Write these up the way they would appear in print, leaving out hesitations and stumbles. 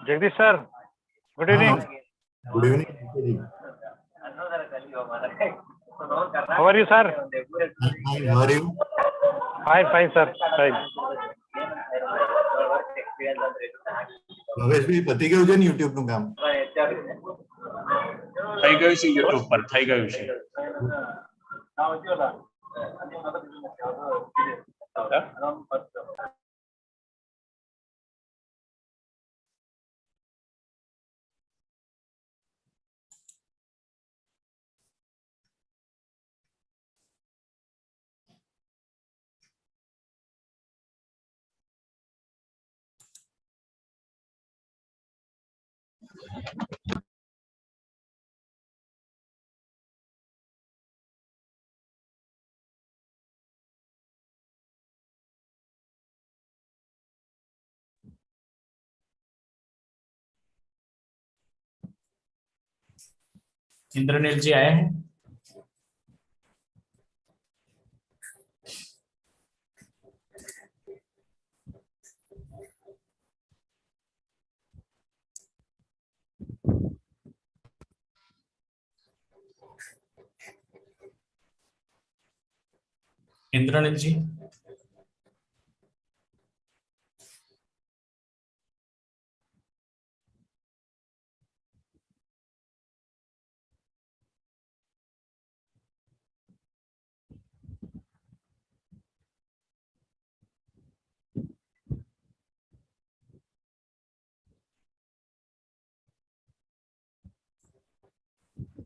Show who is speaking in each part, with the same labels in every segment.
Speaker 1: Jagdish sir, good evening.
Speaker 2: Good evening.
Speaker 1: How are you, sir?
Speaker 2: Fine. How are you?
Speaker 1: Fine, sir. Fine.
Speaker 2: Bhavesh ભાઈ પતી ગયું છે ને YouTube નું કામ?
Speaker 3: થઈ ગયું છે YouTube પર, થઈ ગયું છે. इंद्रनील जी आए हैं? इंद्रनील जी,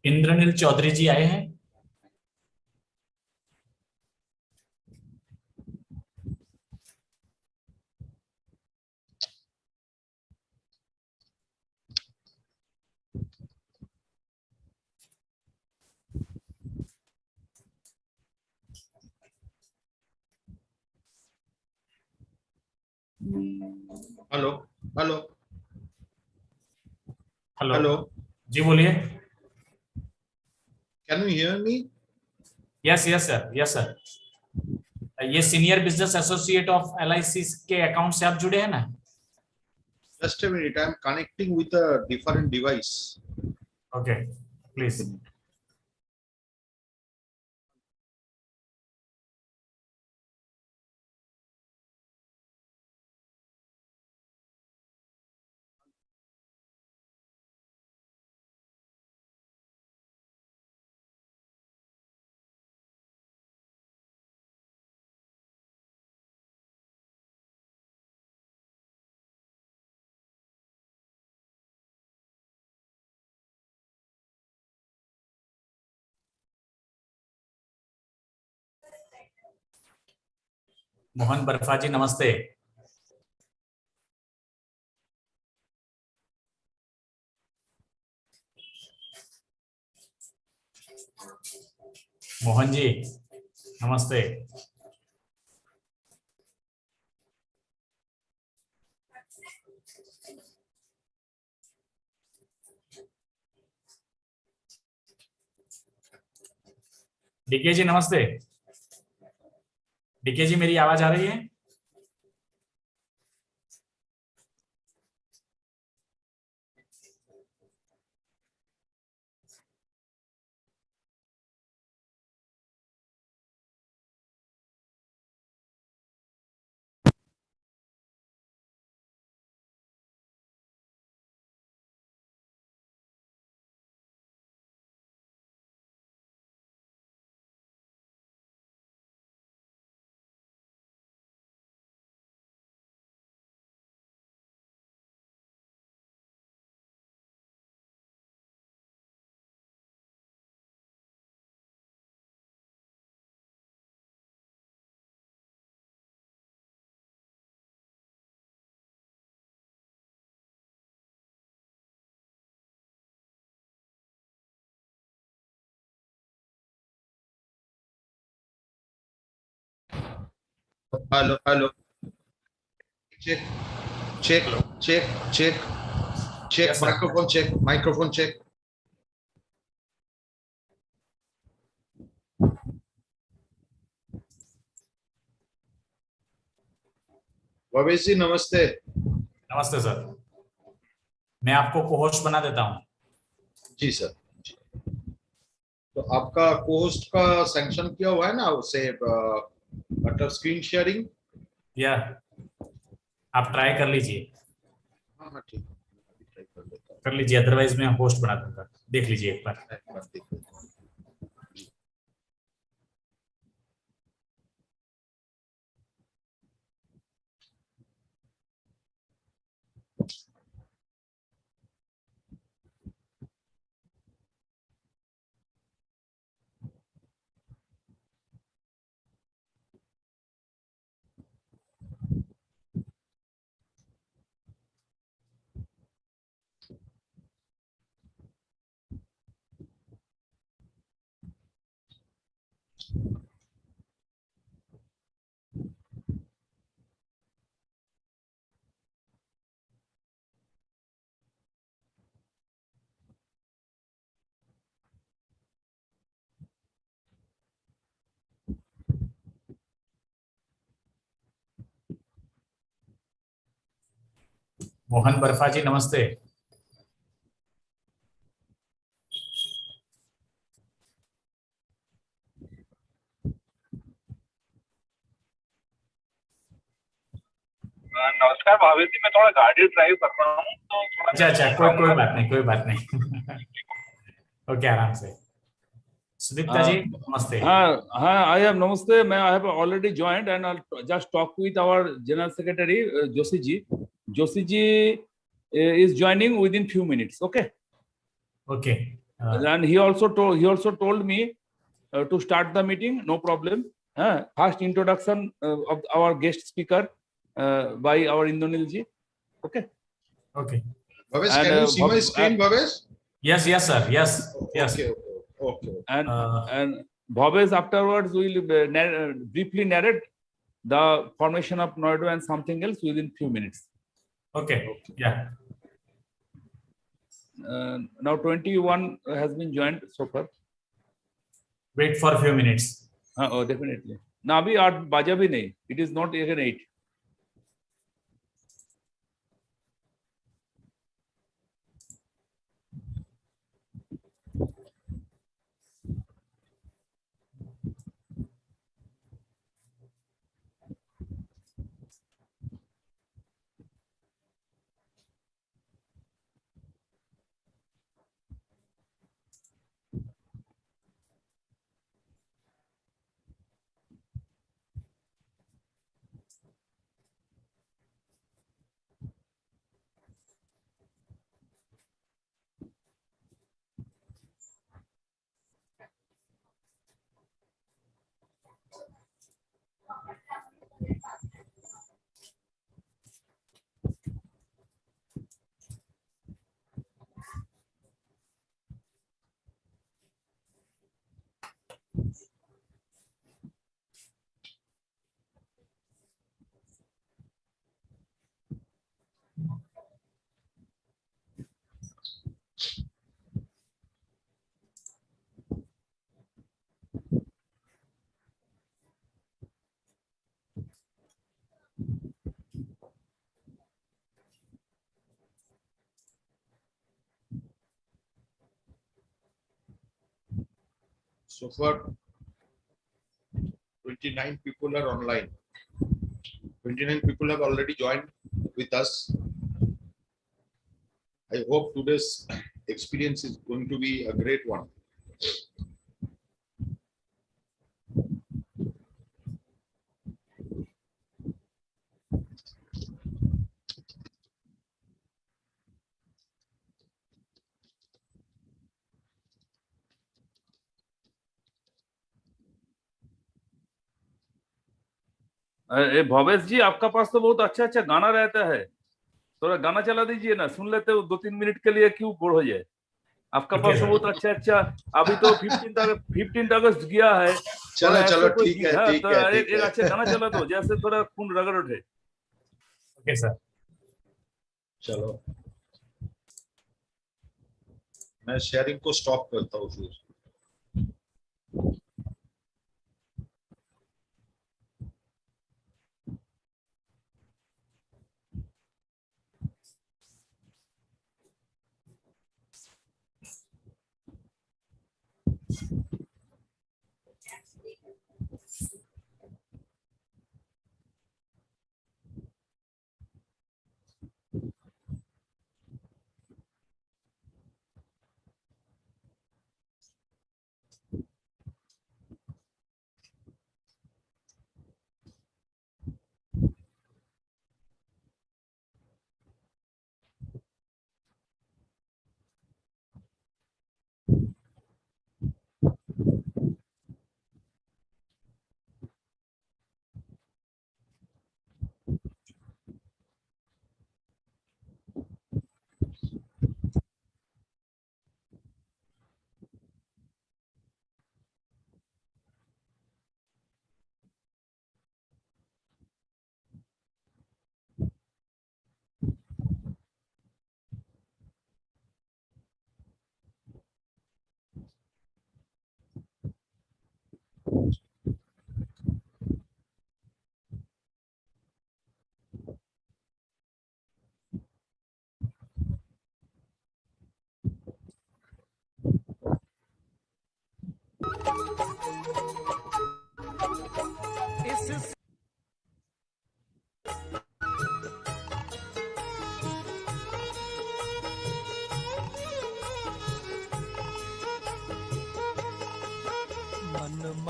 Speaker 3: इंद्रनील चौधरी जी आए हैं?
Speaker 4: हेलो हेलो
Speaker 3: हेलो
Speaker 4: हेलो,
Speaker 3: जी बोलिए.
Speaker 4: Can you hear me?
Speaker 3: Yes yes sir, yes sir. ये senior business associate of LIC के अकाउंट से आप जुड़े हैं ना?
Speaker 4: Just a minute, I am connecting with a different device.
Speaker 3: Okay, please. Mohan Barfa ji नमस्ते. मोहन जी नमस्ते. डीके जी नमस्ते. डीके जी मेरी आवाज आ रही है?
Speaker 4: Hello hello, check check check check check,
Speaker 3: Yes, sir.
Speaker 4: Microphone check, microphone check. Bhavesh ji नमस्ते.
Speaker 3: नमस्ते सर, मैं आपको को-होस्ट बना देता हूँ।
Speaker 4: जी सर। तो आपका को-होस्ट का सैंक्शन किया हुआ है ना, उसे अटर स्क्रीन शेयरिंग?
Speaker 3: या आप ट्राई कर लीजिए,
Speaker 4: हाँ हाँ ठीक है, अभी ट्राई कर लेता
Speaker 3: कर लीजिए, अदरवाइज मैं होस्ट बना दूंगा। देख लीजिए एक बार।
Speaker 4: हूँ, एक बार देख लेता हूँ।
Speaker 3: मोहन बर्फा जी नमस्ते।
Speaker 1: नमस्कार भावेश जी, मैं थोड़ा गाड़ी ड्राइव कर रहा हूँ तो थोड़ा
Speaker 3: अच्छा अच्छा, कोई बात नहीं, कोई बात नहीं। ओके, आराम से। सुदीप्ता जी नमस्ते।
Speaker 5: I have namaste. I have already joined and I'll just talk with our General Secretary Joshi ji. Joshi ji is joining within few minutes. Okay.
Speaker 3: Okay,
Speaker 5: And he also told me to start the meeting. No problem. First introduction of our guest speaker by our Indonil ji. Okay.
Speaker 3: Okay,
Speaker 4: Bhavesh,
Speaker 5: And,
Speaker 4: can you see my screen, Bhavesh?
Speaker 3: Yes yes sir, yes yes.
Speaker 4: Okay, okay.
Speaker 5: And Bhavesh afterwards will briefly narrate the formation of Noido and something else within few minutes.
Speaker 3: Okay, या
Speaker 5: Now 21 has been joined so far.
Speaker 3: Wait for few minutes.
Speaker 5: Oh, definitely. Now abhi 8 baja bhi nahi. It is not even 8.
Speaker 4: So far, 29 people are online. 29 people have already joined with us. I hope today's experience is going to be a great one.
Speaker 5: Bhavesh ji आपका पास तो बहुत अच्छा अच्छा गाना रहता है, थोड़ा गाना चला दीजिए ना, सुन लेते हो 2-3 मिनट के लिए, क्यों बोर हो जाए। आपका
Speaker 3: ठीक है
Speaker 5: पास तो
Speaker 3: सर।
Speaker 5: बहुत अच्छा अच्छा, अभी तो 15 अगस्त गया है,
Speaker 4: चलो
Speaker 5: थोड़ा
Speaker 4: चलो,
Speaker 5: ऐसे कोई
Speaker 4: ठीक है,
Speaker 5: हाँ,
Speaker 4: ठीक
Speaker 5: तो
Speaker 4: है,
Speaker 5: एक
Speaker 4: ठीक है।
Speaker 5: अच्छा गाना चला दो जैसे थोड़ा खून रगड़ उठे।
Speaker 3: ओके सर,
Speaker 4: चलो, मैं शेयरिंग को स्टॉप करता हूँ फिर।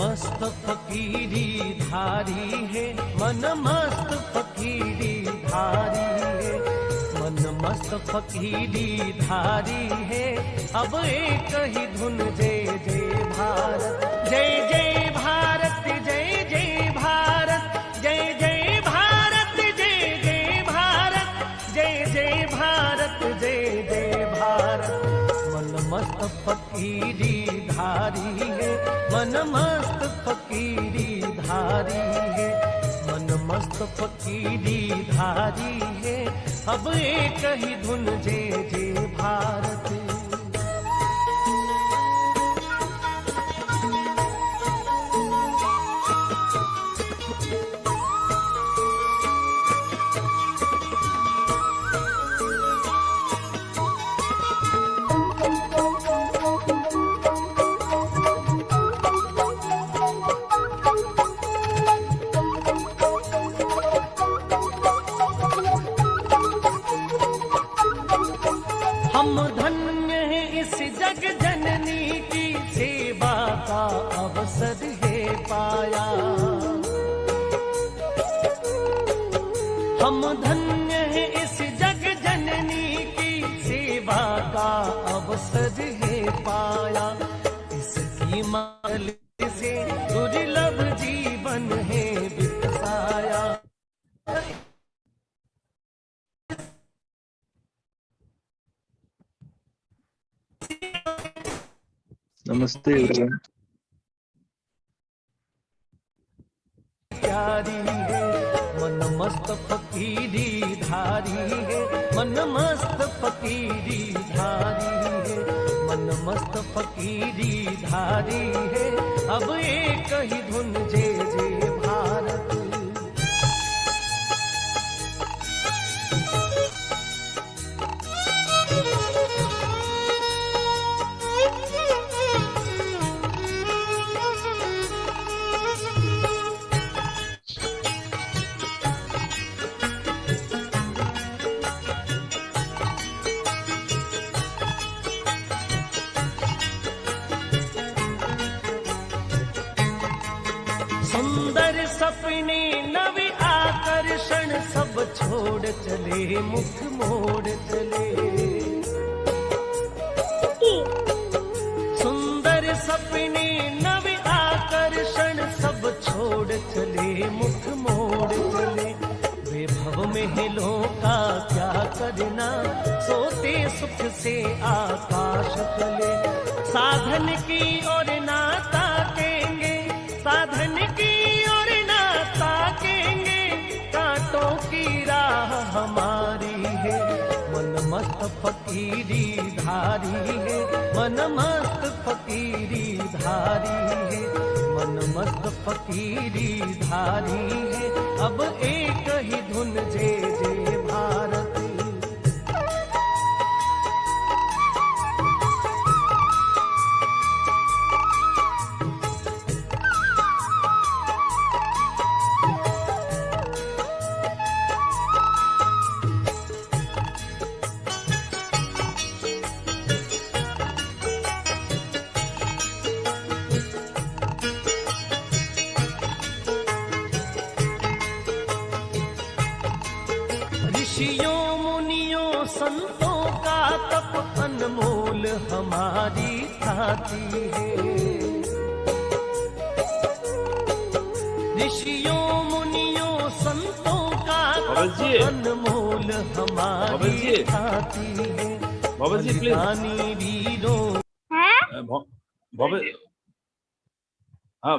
Speaker 6: मस्त फकीरी धारी है, मन मस्त फकीरी धारी है, मन मस्त फकीरी धारी है। अब एक ही धुन जय जय भारत, जय जय भारत, जय जय भारत, जय जय भारत, जय जय भारत, जय जय भारत, जय जय भारत। मन मस्त फकीरी धारी है, मन मस्त फकीरी धारी है, मन मस्त फकीरी धारी है। अब एक ही धुन जय जय भारत। हम धन्य हैं इस जग जननी की सेवा का अवसर है पाया। हम धन्य हैं इस जग जननी की सेवा का अवसर है पाया। इसकी माल से दुर्लभ जीवन है बिताया।
Speaker 7: नमस्ते everyone.
Speaker 6: प्यारी है मन मस्त फकीरी धारी है, मन मस्त फकीरी धारी है, मन मस्त फकीरी धारी है। अब एक ही धुन जय जय भारत। सुंदर सपने नवी आकर्षण सब छोड़ चले, मुख मोड़ चले। सुंदर सपने नवी आकर्षण सब छोड़ चले, मुख मोड़ चले। वैभव में हिलों का क्या करना, सोते सुख से आकाश चले। साधन की ओर ना ताकेंगे, साधन की ओर ना ताकेंगे, कांटों की राह हमारी है। मन मस्त फकीरी धारी है, मन मस्त फकीरी धारी है, मन मस्त फकीरी धारी है। अब एक ही धुन जय जय भारत। ऋषियों मुनियों संतों का तप अनमोल हमारी थाती है। ऋषियों मुनियों संतों का तप अनमोल हमारी थाती है।
Speaker 5: भवेश जी प्लीज।
Speaker 6: वीरों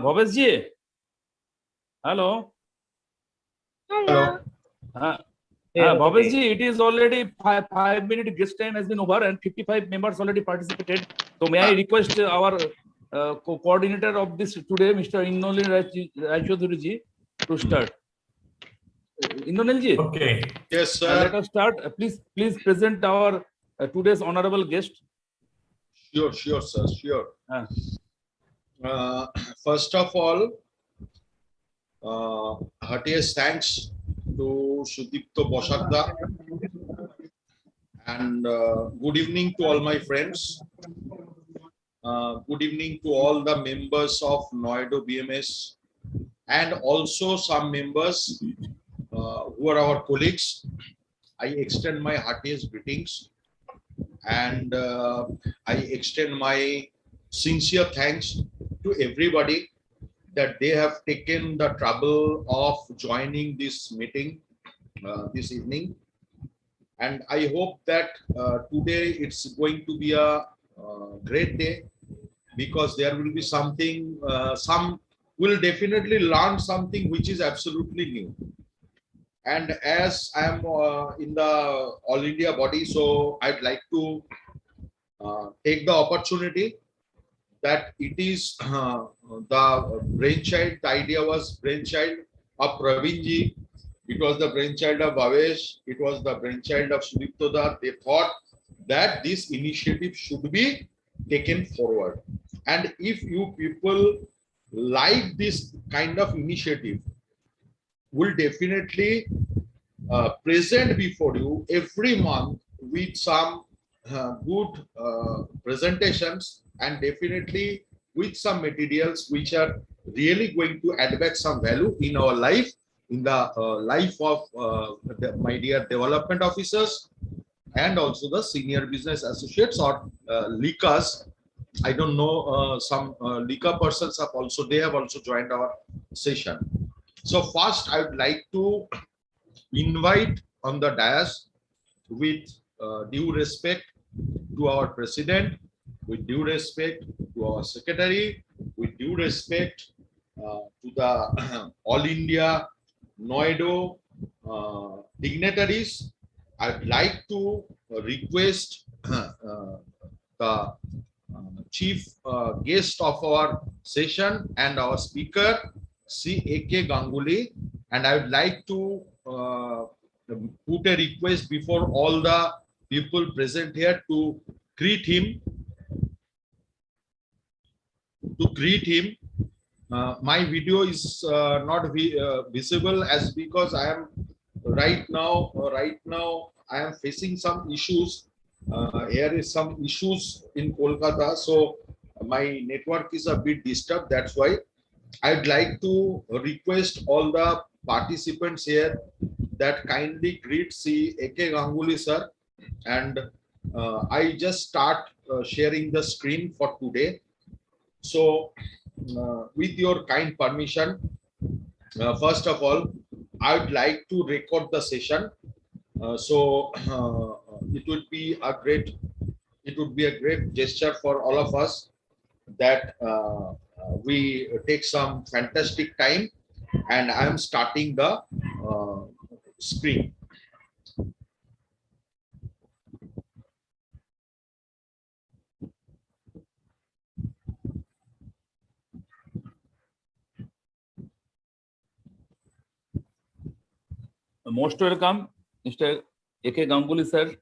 Speaker 5: Bhavesh ji hello.
Speaker 7: Hello.
Speaker 5: Bhavesh ji, it is already 5 minute guest time has been over and 55 members already participated. So may I request our coordinator of this today, Mr. Indolin Raichodhuri ji, to start. Indolin ji,
Speaker 3: Okay.
Speaker 4: Yes, sir.
Speaker 5: let us start. Please present our today's honorable guest.
Speaker 4: Sure, sir, sure.
Speaker 5: Ah.
Speaker 4: First of all, heartiest thanks to Sudipto Boshakda and good evening to all my friends. Good evening to all the members of Noida BMS and also some members who are our colleagues. I extend my heartiest greetings and I extend my sincere thanks to everybody that they have taken the trouble of joining this meeting this evening. And I hope that today it's going to be a great day, because there will be something, some will definitely learn something which is absolutely new. And as I am in the All India body, so I'd like to take the opportunity that it is the brainchild, the idea was brainchild of Pravinji, it was the brainchild of Bhavesh, it was the brainchild of Sudiptoda. They thought that this initiative should be taken forward. And if you people like this kind of initiative, will definitely present before you every month with some good presentations, and definitely with some materials which are really going to add back some value in our life, in the life of my dear development officers and also the senior business associates or LICAs. I don't know, some LICA persons have also, they have also joined our session. So first I would like to invite on the dais with due respect to our president, with due respect to our secretary, with due respect to the All India Noido dignitaries. I'd like to request the chief guest of our session and our speaker, C. A.K. Ganguly, and I would like to put a request before all the people present here to greet him. My video is not visible as because I am right now I am facing some issues. Here is some issues in Kolkata, so my network is a bit disturbed. That's why I'd like to request all the participants here that kindly greet C. A.K. Ganguly sir, and I just start sharing the screen for today. So with your kind permission, first of all, I would like to record the session. It would be a great gesture for all of us that we take some fantastic time, and I am starting the screen.
Speaker 5: Most welcome, Mr. A.K. Ganguly sir.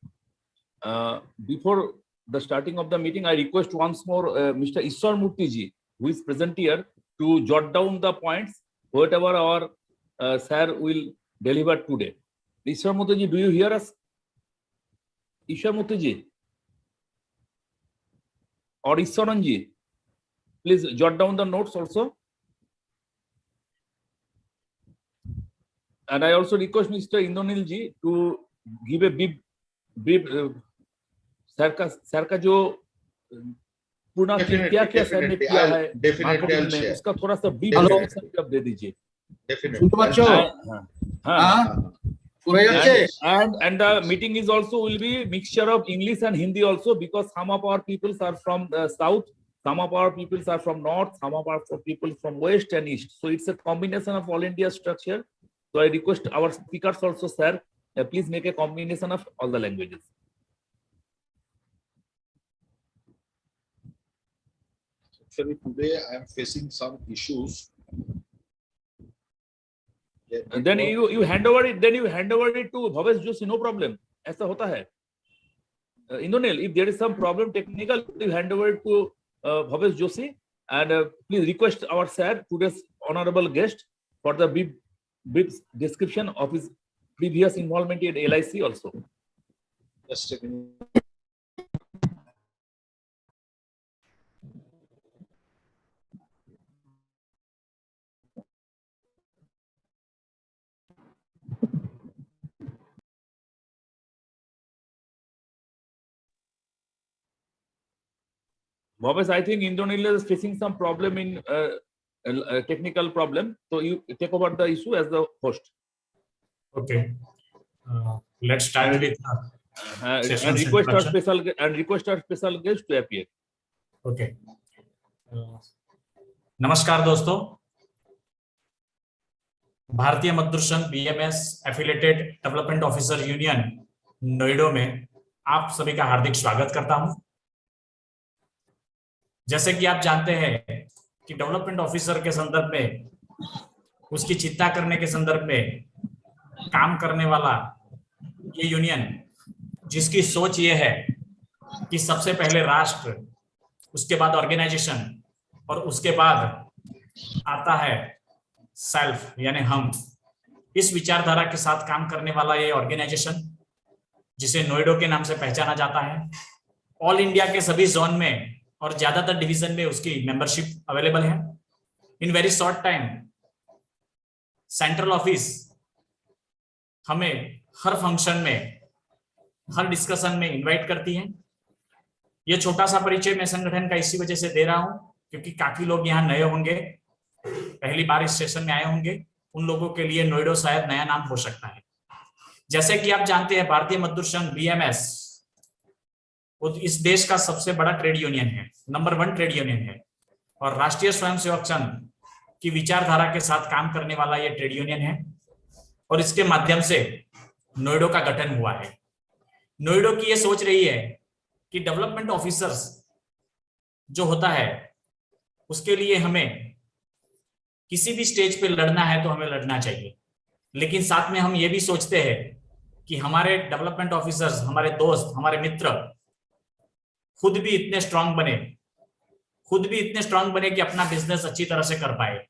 Speaker 5: Before the starting of the meeting, I request once more Mr. Ishwar Murthy ji, who is present here, to jot down the points, whatever our sir will deliver today. Ishwar Murthy ji, do you hear us? Ishwar Murthy ji or Ishwaran ji, please jot down the notes also. And I also request Mr. Indonil ji to give a brief sir का जो पूर्ण क्या क्या sir ने किया है marketing में, उसका थोड़ा सा ब्रीफ आप दे दीजिए. And the meeting is also will be mixture of English and Hindi also, because some of our peoples are from the south, some of our peoples are from north, some of our people from west and east. So it's a combination of all India structure. So I request our speakers also, sir, please make a combination of all the languages.
Speaker 4: Actually, today I am facing some issues.
Speaker 5: And then you hand over it. Then you hand over it to Bhavesh Joshi. No problem. ऐसा होता है. Indonil, if there is some problem technical, you hand over it to Bhavesh Joshi, and please request our sir, today's honorable guest, for the brief description of his previous involvement in LIC also.
Speaker 4: Just a minute.
Speaker 5: Bhavesh, I think Indonesia is facing some problem in technical problem. So you take over the issue as the host.
Speaker 3: Okay. Let's start with
Speaker 5: And
Speaker 3: session's
Speaker 5: request our
Speaker 3: introduction.
Speaker 5: special guest to appear.
Speaker 3: Okay. नमस्कार दोस्तों, भारतीय मजदूर BMS affiliated development officer union Noida में आप सभी का हार्दिक स्वागत करता हूं। जैसे कि आप जानते हैं कि डेवलपमेंट ऑफिसर के संदर्भ में, उसकी चिंता करने के संदर्भ में काम करने वाला ये यूनियन, जिसकी सोच ये है कि सबसे पहले राष्ट्र, उसके बाद ऑर्गेनाइजेशन और उसके बाद आता है सेल्फ यानी हम, इस विचारधारा के साथ काम करने वाला ये ऑर्गेनाइजेशन, जिसे नोएडा के नाम से पहचाना जाता है, ऑल इंडिया के सभी जोन में और ज्यादातर डिवीजन में उसकी मेंबरशिप अवेलेबल है। In very short time central office हमें हर फंक्शन में, हर डिस्कशन में इनवाइट करती है। ये छोटा सा परिचय मैं संगठन का इसी वजह से दे रहा हूं क्योंकि काफी लोग यहाँ नए होंगे, पहली बार इस सेशन में आए होंगे, उन लोगों के लिए नोएडा शायद नया नाम हो सकता है। जैसे कि आप जानते हैं, भारतीय मजदूर संघ बीएमएस इस देश का सबसे बड़ा ट्रेड यूनियन है, नंबर 1 ट्रेड यूनियन है, और राष्ट्रीय स्वयंसेवक संघ की विचारधारा के साथ काम करने वाला यह ट्रेड यूनियन है, और इसके माध्यम से नोएडा का गठन हुआ है। नोएडा की यह सोच रही है कि डेवलपमेंट ऑफिसर्स जो होता है उसके लिए हमें किसी भी स्टेज पे लड़ना है तो हमें लड़ना चाहिए, लेकिन साथ में हम ये भी सोचते हैं कि हमारे डेवलपमेंट ऑफिसर्स, हमारे दोस्त, हमारे मित्र खुद भी इतने स्ट्रांग बने कि अपना बिजनेस अच्छी तरह से कर पाए।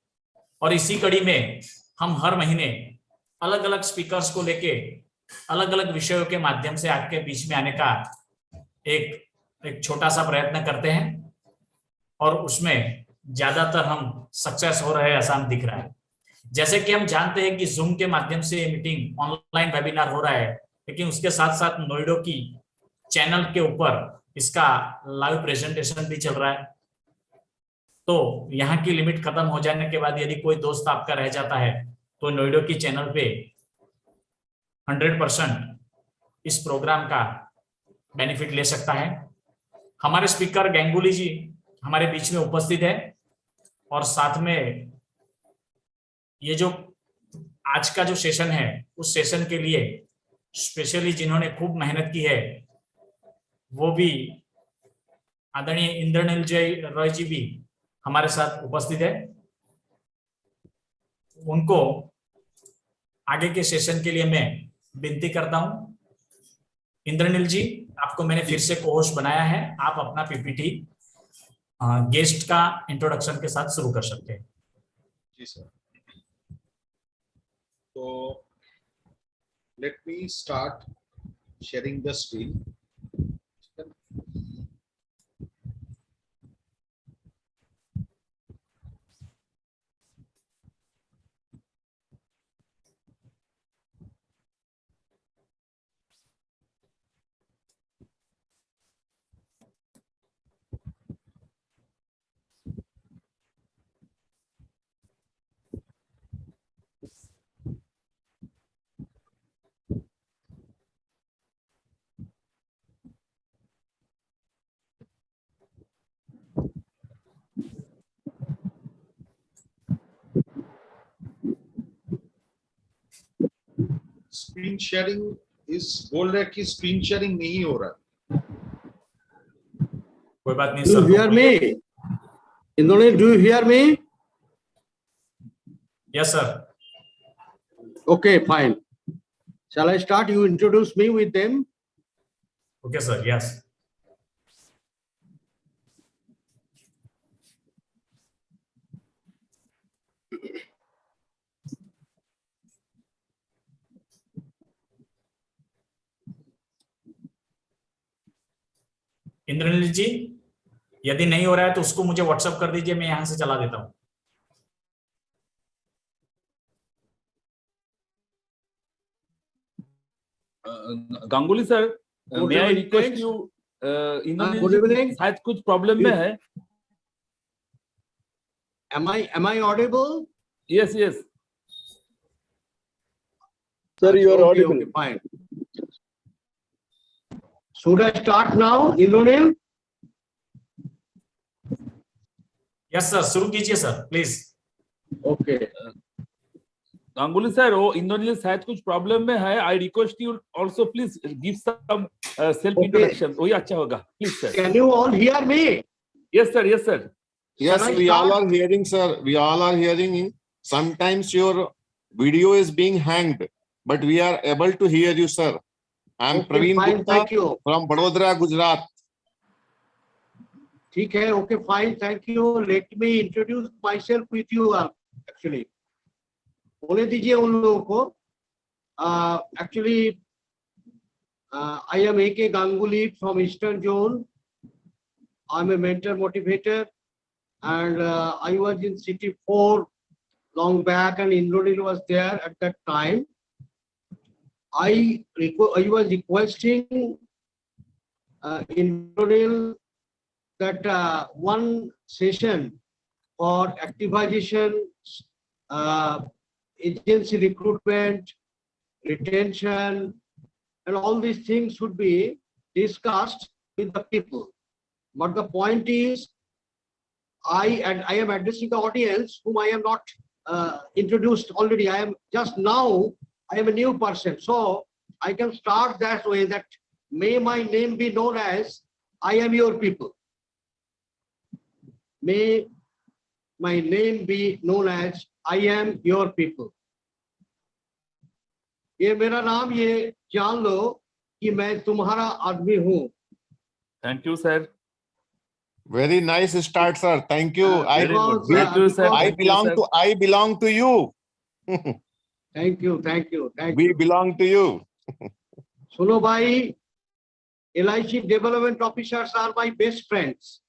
Speaker 3: और इसी कड़ी में हम हर महीने अलग अलग स्पीकर्स को लेके अलग अलग विषयों के माध्यम से आपके बीच में आने का एक छोटा सा प्रयत्न करते हैं, और उसमें ज्यादातर हम सक्सेस हो रहे हैं ऐसा हम दिख रहा है। जैसे कि हम जानते हैं कि जूम के माध्यम से ये मीटिंग ऑनलाइन वेबिनार हो रहा है, लेकिन उसके साथ साथ नोएडा की चैनल के ऊपर इसका लाइव प्रेजेंटेशन भी चल रहा है। तो यहाँ की लिमिट खत्म हो जाने के बाद यदि कोई दोस्त आपका रह जाता है तो नोएडा की चैनल पे 100% इस प्रोग्राम का बेनिफिट ले सकता है। हमारे स्पीकर गंगुली जी हमारे बीच में उपस्थित है, और साथ में ये जो आज का जो सेशन है, उस सेशन के लिए स्पेशली जिन्होंने खूब मेहनत की है वो भी आदरणीय इंद्रनील रॉय जी भी हमारे साथ उपस्थित है। उनको आगे के सेशन के लिए मैं विनती करता हूं। इंद्रनील जी, आपको मैंने फिर से को-होस्ट बनाया है, आप अपना पीपीटी गेस्ट का इंट्रोडक्शन के साथ शुरू कर सकते हैं।
Speaker 4: जी सर। तो let me start sharing the screen. Screen sharing बोल रहे कि स्क्रीन शेयरिंग नहीं हो रहा।
Speaker 3: कोई बात नहीं
Speaker 8: Do you
Speaker 3: sir.
Speaker 8: hear me? Indonesian, do you hear me?
Speaker 3: Yes, sir.
Speaker 8: Okay, fine. Shall I start? You introduce me with them.
Speaker 3: Okay, sir. Yes. Indranil ji, यदि नहीं हो रहा है तो उसको मुझे व्हाट्सएप कर दीजिए, मैं यहां से चला देता हूं।
Speaker 5: Ganguly sir, may I request you Indranil
Speaker 8: good evening.
Speaker 5: जी शायद कुछ प्रॉब्लम में है.
Speaker 8: Am I audible?
Speaker 5: Yes, yes.
Speaker 7: Sir, you are
Speaker 8: Okay,
Speaker 7: audible.
Speaker 8: okay, fine. Should I start now, Indranil?
Speaker 3: Yes sir, शुरू कीजिए sir please.
Speaker 8: Okay.
Speaker 5: Ganguly sir, वो इंद्रनील शायद कुछ problem में है. I request you also please give some self introduction. वही अच्छा होगा, please sir.
Speaker 8: Can you all hear me?
Speaker 5: Yes sir, yes sir.
Speaker 9: Yes,
Speaker 8: Can I
Speaker 9: we all
Speaker 8: start?
Speaker 9: are hearing, sir. We all are hearing. Sometimes your video is being hanged, but we are able to hear you, sir. I am
Speaker 8: Okay,
Speaker 9: Praveen
Speaker 8: fine,
Speaker 9: Gupta
Speaker 8: thank you.
Speaker 9: from Vadodara, Gujarat.
Speaker 8: ठीक है, okay, fine, thank you. Let me introduce myself with you, actually. बोले दीजिए उन लोगों को. Actually, I am A.K. Ganguly from Eastern Zone. I'm a mentor motivator, and I was in City 4 long back, and Indranil was there at that time. I was requesting Indranil that one session for activization, agency recruitment, retention, and all these things should be discussed with the people. But the point is, I am addressing the audience whom I am not introduced already. I am just now, I am a new person. So I can start that way, that may my name be known as I am your people. May my name be known as I am your people. ये मेरा नाम, ये जान लो कि मैं तुम्हारा आदमी हूँ.
Speaker 5: Thank you sir.
Speaker 9: Very nice start, sir. Thank you.
Speaker 5: very good. Thank you, sir.
Speaker 9: I
Speaker 5: Thank you, sir.
Speaker 9: belong to you.
Speaker 8: Thank you, thank you, thank
Speaker 9: We
Speaker 8: you.
Speaker 9: belong to you.
Speaker 8: सुनो भाई, LIC development officers are my best friends.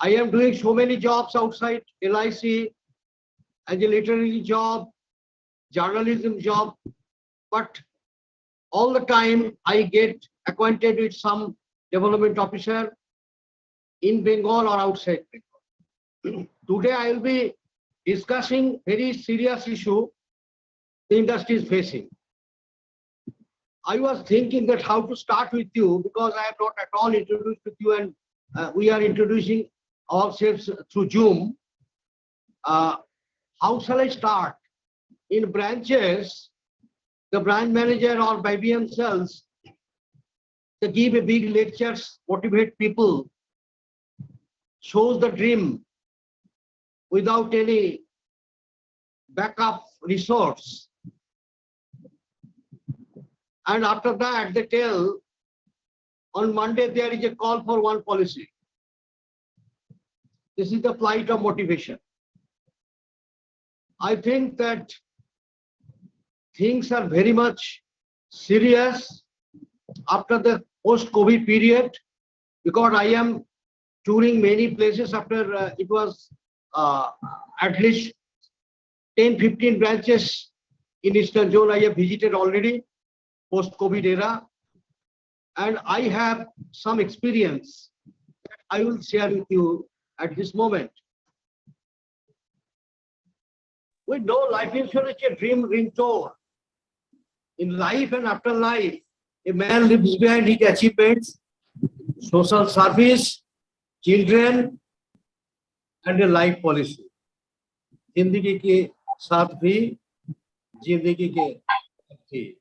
Speaker 8: I am doing so many jobs outside LIC, as a literary job, journalism job, but all the time I get acquainted with some development officer in Bengal or outside Bengal. Today I will be discussing very serious issue the industry is facing. I was thinking that how to start with you, because I have not at all introduced with you, and we are introducing ourselves through Zoom. How shall I start? In branches, the branch manager or by themselves, they give a big lectures, motivate people, shows the dream without any backup resource. And after that, they tell, on Monday, there is a call for one policy. This is the plight of motivation. I think that things are very much serious after the post-COVID period, because I am touring many places after it was at least 10-15 branches in Eastern Zone I have visited already, post-COVID era, and I have some experience that I will share with you at this moment. We know life insurance is a dream ringtone. In life and after life, a man leaves behind his achievements, social service, children, and a life policy. जिंदगी के साथ भी जिंदगी के साथी.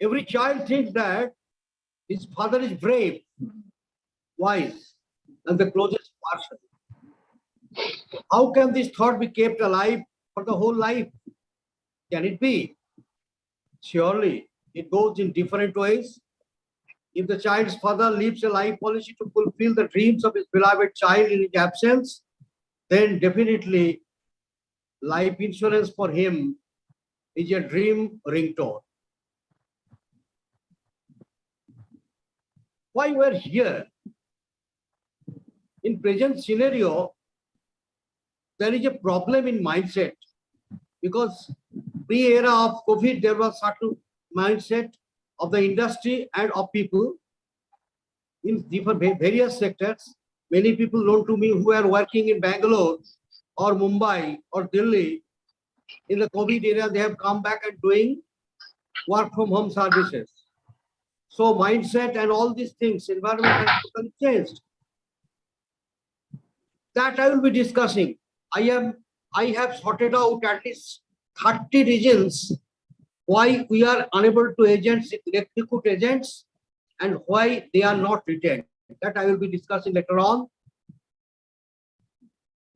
Speaker 8: Every child thinks that his father is brave, wise, and the closest person. How can this thought be kept alive for the whole life? Can it be? Surely, it goes in different ways. If the child's father leaves a life policy to fulfill the dreams of his beloved child in his absence, then definitely life insurance for him is a dream ringtone. Why we're here? In present scenario, there is a problem in mindset, because pre-era of COVID, there was certain mindset of the industry and of people in different various sectors. Many people known to me who are working in Bangalore or Mumbai or Delhi. In the COVID era, they have come back and doing work from home services. So mindset and all these things, environment has totally changed. That I will be discussing. I have sorted out at least 30 reasons why we are unable to recruit agents and why they are not retained. That I will be discussing later on.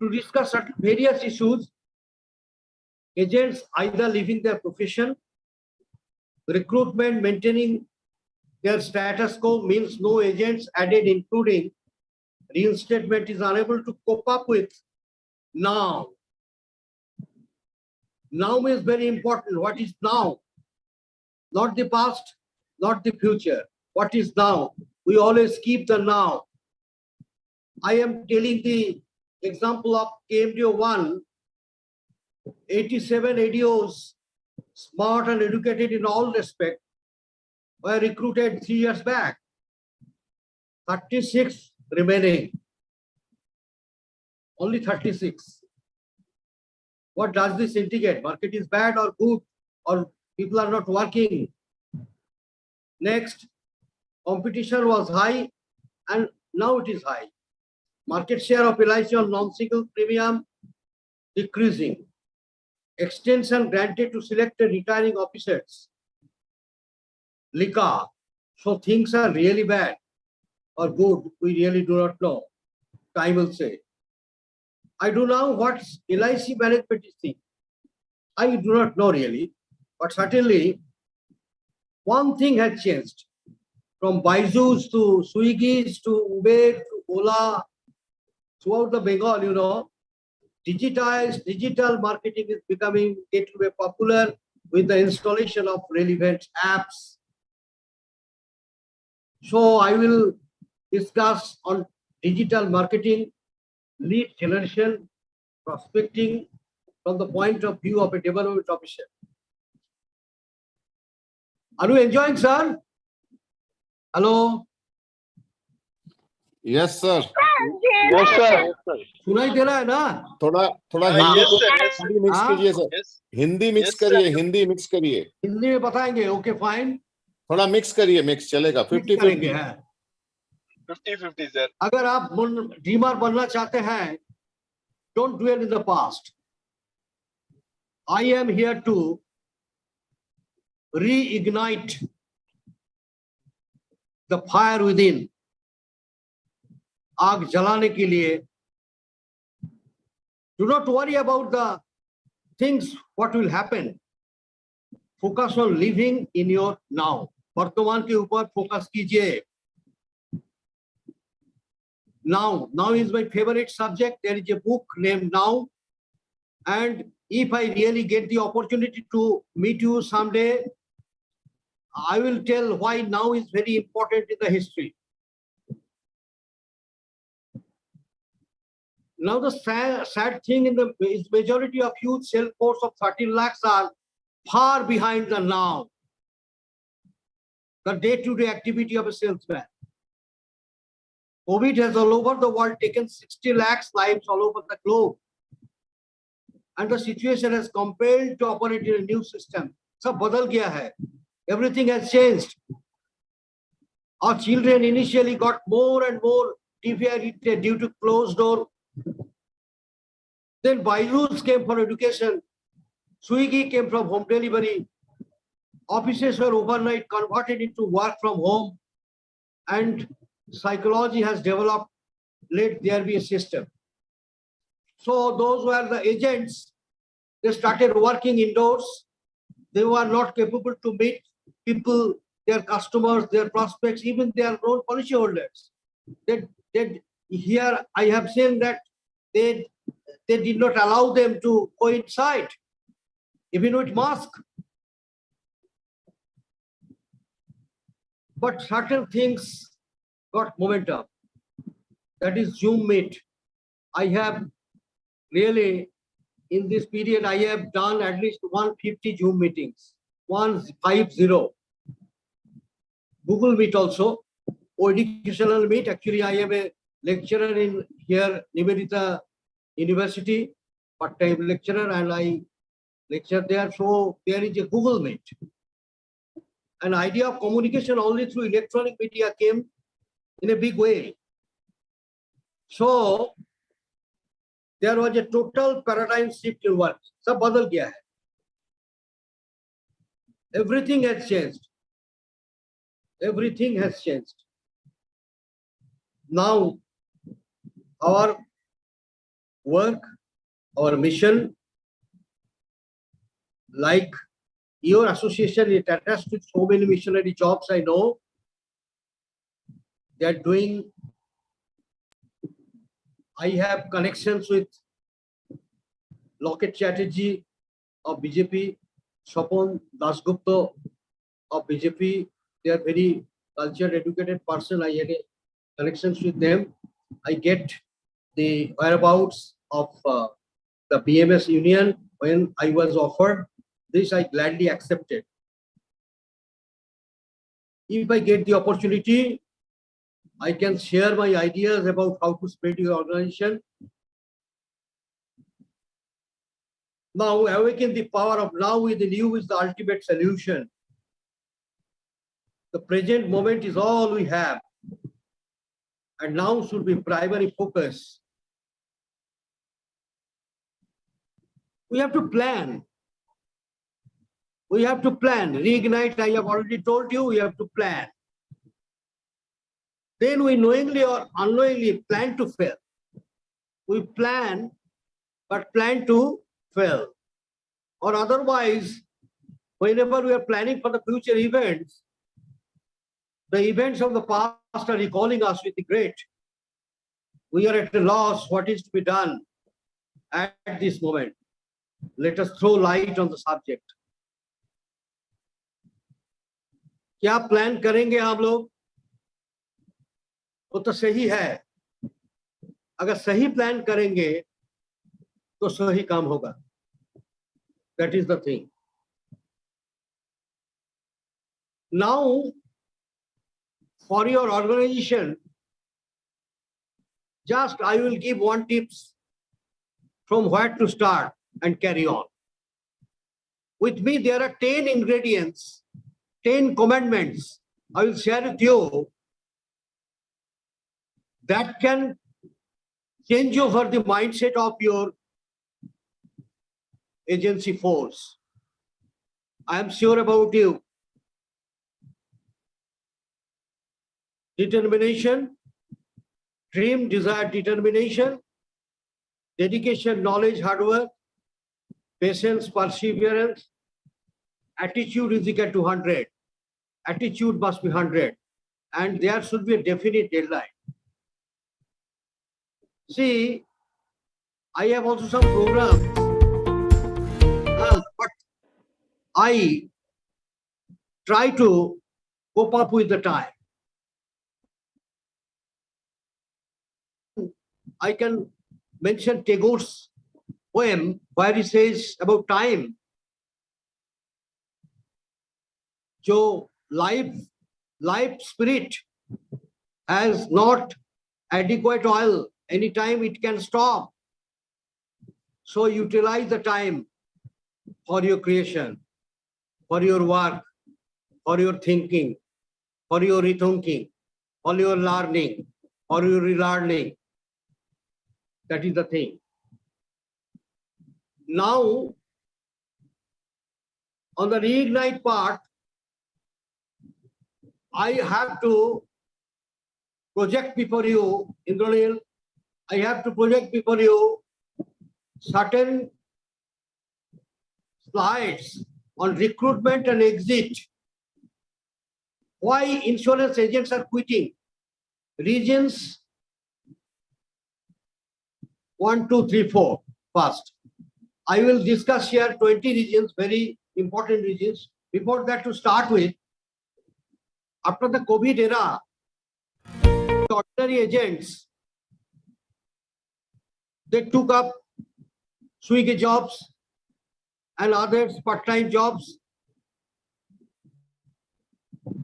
Speaker 8: To discuss certain various issues, agents either leaving their profession, recruitment maintaining their status quo means no agents added, including reinstatement is unable to cope up with now. Now is very important. What is now? Not the past, not the future. What is now? We always keep the now. I am telling the example of KMDO 1, 87 ADOs, smart and educated in all respect, were recruited 3 years back. 36 remaining. Only 36. What does this indicate? Market is bad or good, or people are not working? Next, competition was high and now it is high. Market share of LIC on non-single premium decreasing. Extension granted to selected retiring officers. LICA. So things are really bad or good. We really do not know. Time will say. I do know what LIC management is thinking. I do not know really, but certainly one thing has changed. From Byju's to Swiggy's to Uber to Ola, throughout the Bengal, you know, digital marketing is becoming getting popular with the installation of relevant apps. So I will discuss on digital marketing, lead generation, prospecting from the point of view of a development officer. Are you enjoying, sir? Hello?
Speaker 9: Yes, sir.
Speaker 7: Yes, sir.
Speaker 8: सुनाई दे रहा है ना?
Speaker 9: थोड़ा Hindi mix कीजिए sir. Hindi mix करिए, Hindi mix करिए.
Speaker 8: हिंदी में बताएंगे. Okay fine.
Speaker 9: थोड़ा मिक्स करिए, मिक्स चलेगा. 50-50.
Speaker 1: 50-50 सर.
Speaker 8: अगर आप ड्रीमर बनना चाहते हैं, don't dwell in the past. I am here to reignite the fire within. आग जलाने के लिए. Do not worry about the things what will happen. Focus on living in your now. वर्तमान के ऊपर फोकस कीजिए. Now is my favorite subject. There is a book named Now, and if I really get the opportunity to meet you someday, I will tell why now is very important in the history. Now the sad thing in the majority of huge sales force of 13 lakhs are far behind the now, the day-to-day activity of a salesman. COVID has all over the world taken 60 lakhs lives all over the globe. And the situation has compelled to operate in a new system. सब बदल गया है. Everything has changed. Our children initially got more and more TV due to closed door. Then Byju's came for education. Swiggy came from home delivery. Offices were overnight converted into work from home. And psychology has developed, let there be a system. So those were the agents. They started working indoors. They were not capable to meet people, their customers, their prospects, even their own policyholders. Here I have seen that they did not allow them to go inside, even with mask. But certain things got momentum. That is Zoom Meet. I have really, in this period, I have done at least 150 Zoom meetings, 150. Google Meet also, or educational meet. Actually, I am a lecturer in here, Nivedita University, part-time lecturer, and I lecture there. So there is a Google Meet. An idea of communication only through electronic media came in a big way. So there was a total paradigm shift in work. सब बदल गया है. Everything has changed. Everything has changed. Now, our work, our mission, like your association is attached to so many missionary jobs, I know. They are doing. I have connections with Loket Chatterjee of BJP, Swapon Dasgupta of BJP. They are very cultured, educated person. I had connections with them. I get the whereabouts of the BMS union when I was offered. This I gladly accepted. If I get the opportunity, I can share my ideas about how to spread your organization. Now, awaken the power of now with the new is the ultimate solution. The present moment is all we have. And now should be primary focus. We have to plan. We have to plan. Reignite, I have already told you, we have to plan. Then we knowingly or unknowingly plan to fail. We plan, but plan to fail. Or otherwise, whenever we are planning for the future events, the events of the past are recalling us with regret. We are at a loss what is to be done at this moment. Let us throw light on the subject. क्या plan करेंगे आप लोग? वो तो सही है. अगर सही प्लान करेंगे तो सही काम होगा. That is the thing. Now, for your organization, just I will give one tips from where to start and carry on. With me, there are 10 ingredients, 10 commandments I will share with you that can change over the mindset of your agency force. I am sure about you. Determination, dream, desire, determination, dedication, knowledge, hard work, patience, perseverance, attitude is equal to 100. Attitude must be 100. And there should be a definite deadline. See, I have also some programs, but I try to cope up with the time. I can mention Tagore's poem where he says about time. So life spirit has not adequate oil. Anytime it can stop. So utilize the time for your creation, for your work, for your thinking, for your rethinking, for your learning, for your relearning. That is the thing. Now, on the reignite part, I have to project before you, Indranil, I have to project before you certain slides on recruitment and exit. Why insurance agents are quitting? Regions 1, 2, 3, 4. First, I will discuss here 20 regions, very important regions. Before that, to start with, after the COVID era, the ordinary agents, they took up Swiggy jobs and others part-time jobs.